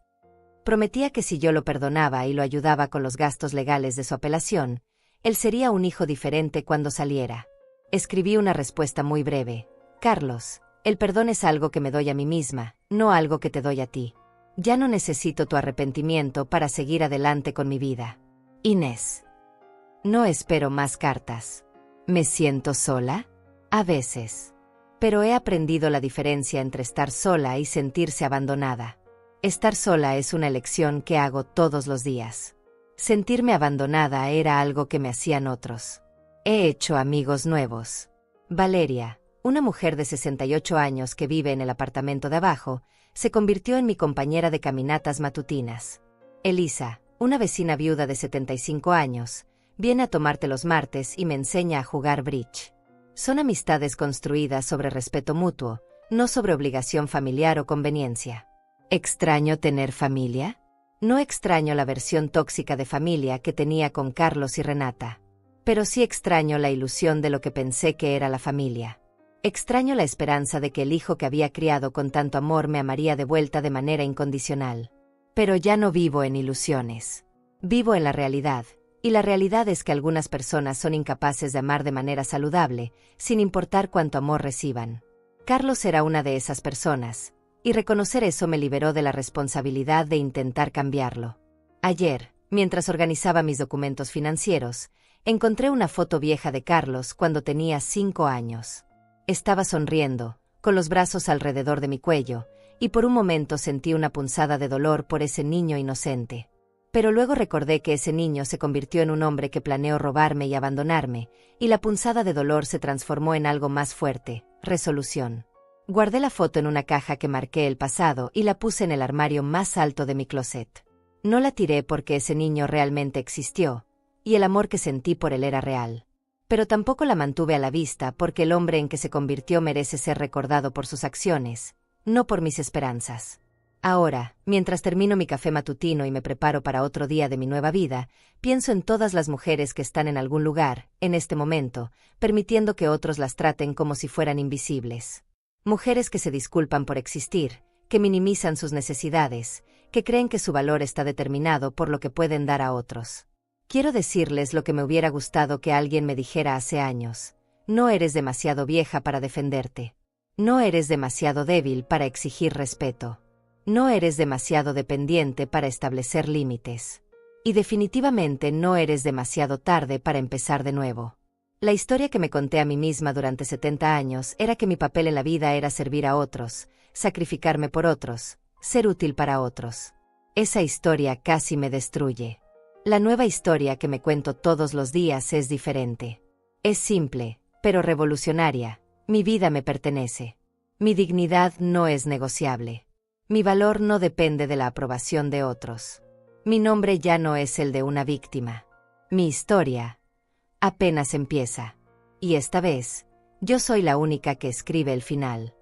Prometía que si yo lo perdonaba y lo ayudaba con los gastos legales de su apelación, él sería un hijo diferente cuando saliera. Escribí una respuesta muy breve. Carlos, el perdón es algo que me doy a mí misma, no algo que te doy a ti. Ya no necesito tu arrepentimiento para seguir adelante con mi vida. Inés. No espero más cartas. ¿Me siento sola? A veces. Pero he aprendido la diferencia entre estar sola y sentirse abandonada. Estar sola es una elección que hago todos los días. Sentirme abandonada era algo que me hacían otros. He hecho amigos nuevos. Valeria, una mujer de 68 años que vive en el apartamento de abajo, se convirtió en mi compañera de caminatas matutinas. Elisa, una vecina viuda de 75 años, viene a tomarte los martes y me enseña a jugar bridge. Son amistades construidas sobre respeto mutuo, no sobre obligación familiar o conveniencia. ¿Extraño tener familia? No extraño la versión tóxica de familia que tenía con Carlos y Renata. Pero sí extraño la ilusión de lo que pensé que era la familia. Extraño la esperanza de que el hijo que había criado con tanto amor me amaría de vuelta de manera incondicional. Pero ya no vivo en ilusiones. Vivo en la realidad, y la realidad es que algunas personas son incapaces de amar de manera saludable, sin importar cuánto amor reciban. Carlos era una de esas personas, y reconocer eso me liberó de la responsabilidad de intentar cambiarlo. Ayer, mientras organizaba mis documentos financieros, Encontré una foto vieja de Carlos cuando tenía 5 años. Estaba sonriendo, con los brazos alrededor de mi cuello, y por un momento sentí una punzada de dolor por ese niño inocente. Pero luego recordé que ese niño se convirtió en un hombre que planeó robarme y abandonarme, y la punzada de dolor se transformó en algo más fuerte: resolución. Guardé la foto en una caja que marqué el pasado y la puse en el armario más alto de mi closet. No la tiré porque ese niño realmente existió, y el amor que sentí por él era real. Pero tampoco la mantuve a la vista porque el hombre en que se convirtió merece ser recordado por sus acciones, no por mis esperanzas. Ahora, mientras termino mi café matutino y me preparo para otro día de mi nueva vida, pienso en todas las mujeres que están en algún lugar, en este momento, permitiendo que otros las traten como si fueran invisibles. Mujeres que se disculpan por existir, que minimizan sus necesidades, que creen que su valor está determinado por lo que pueden dar a otros. Quiero decirles lo que me hubiera gustado que alguien me dijera hace años: no eres demasiado vieja para defenderte. No eres demasiado débil para exigir respeto. No eres demasiado dependiente para establecer límites. Y definitivamente no eres demasiado tarde para empezar de nuevo. La historia que me conté a mí misma durante 70 años era que mi papel en la vida era servir a otros, sacrificarme por otros, ser útil para otros. Esa historia casi me destruye. La nueva historia que me cuento todos los días es diferente. Es simple, pero revolucionaria. Mi vida me pertenece. Mi dignidad no es negociable. Mi valor no depende de la aprobación de otros. Mi nombre ya no es el de una víctima. Mi historia apenas empieza. Y esta vez, yo soy la única que escribe el final.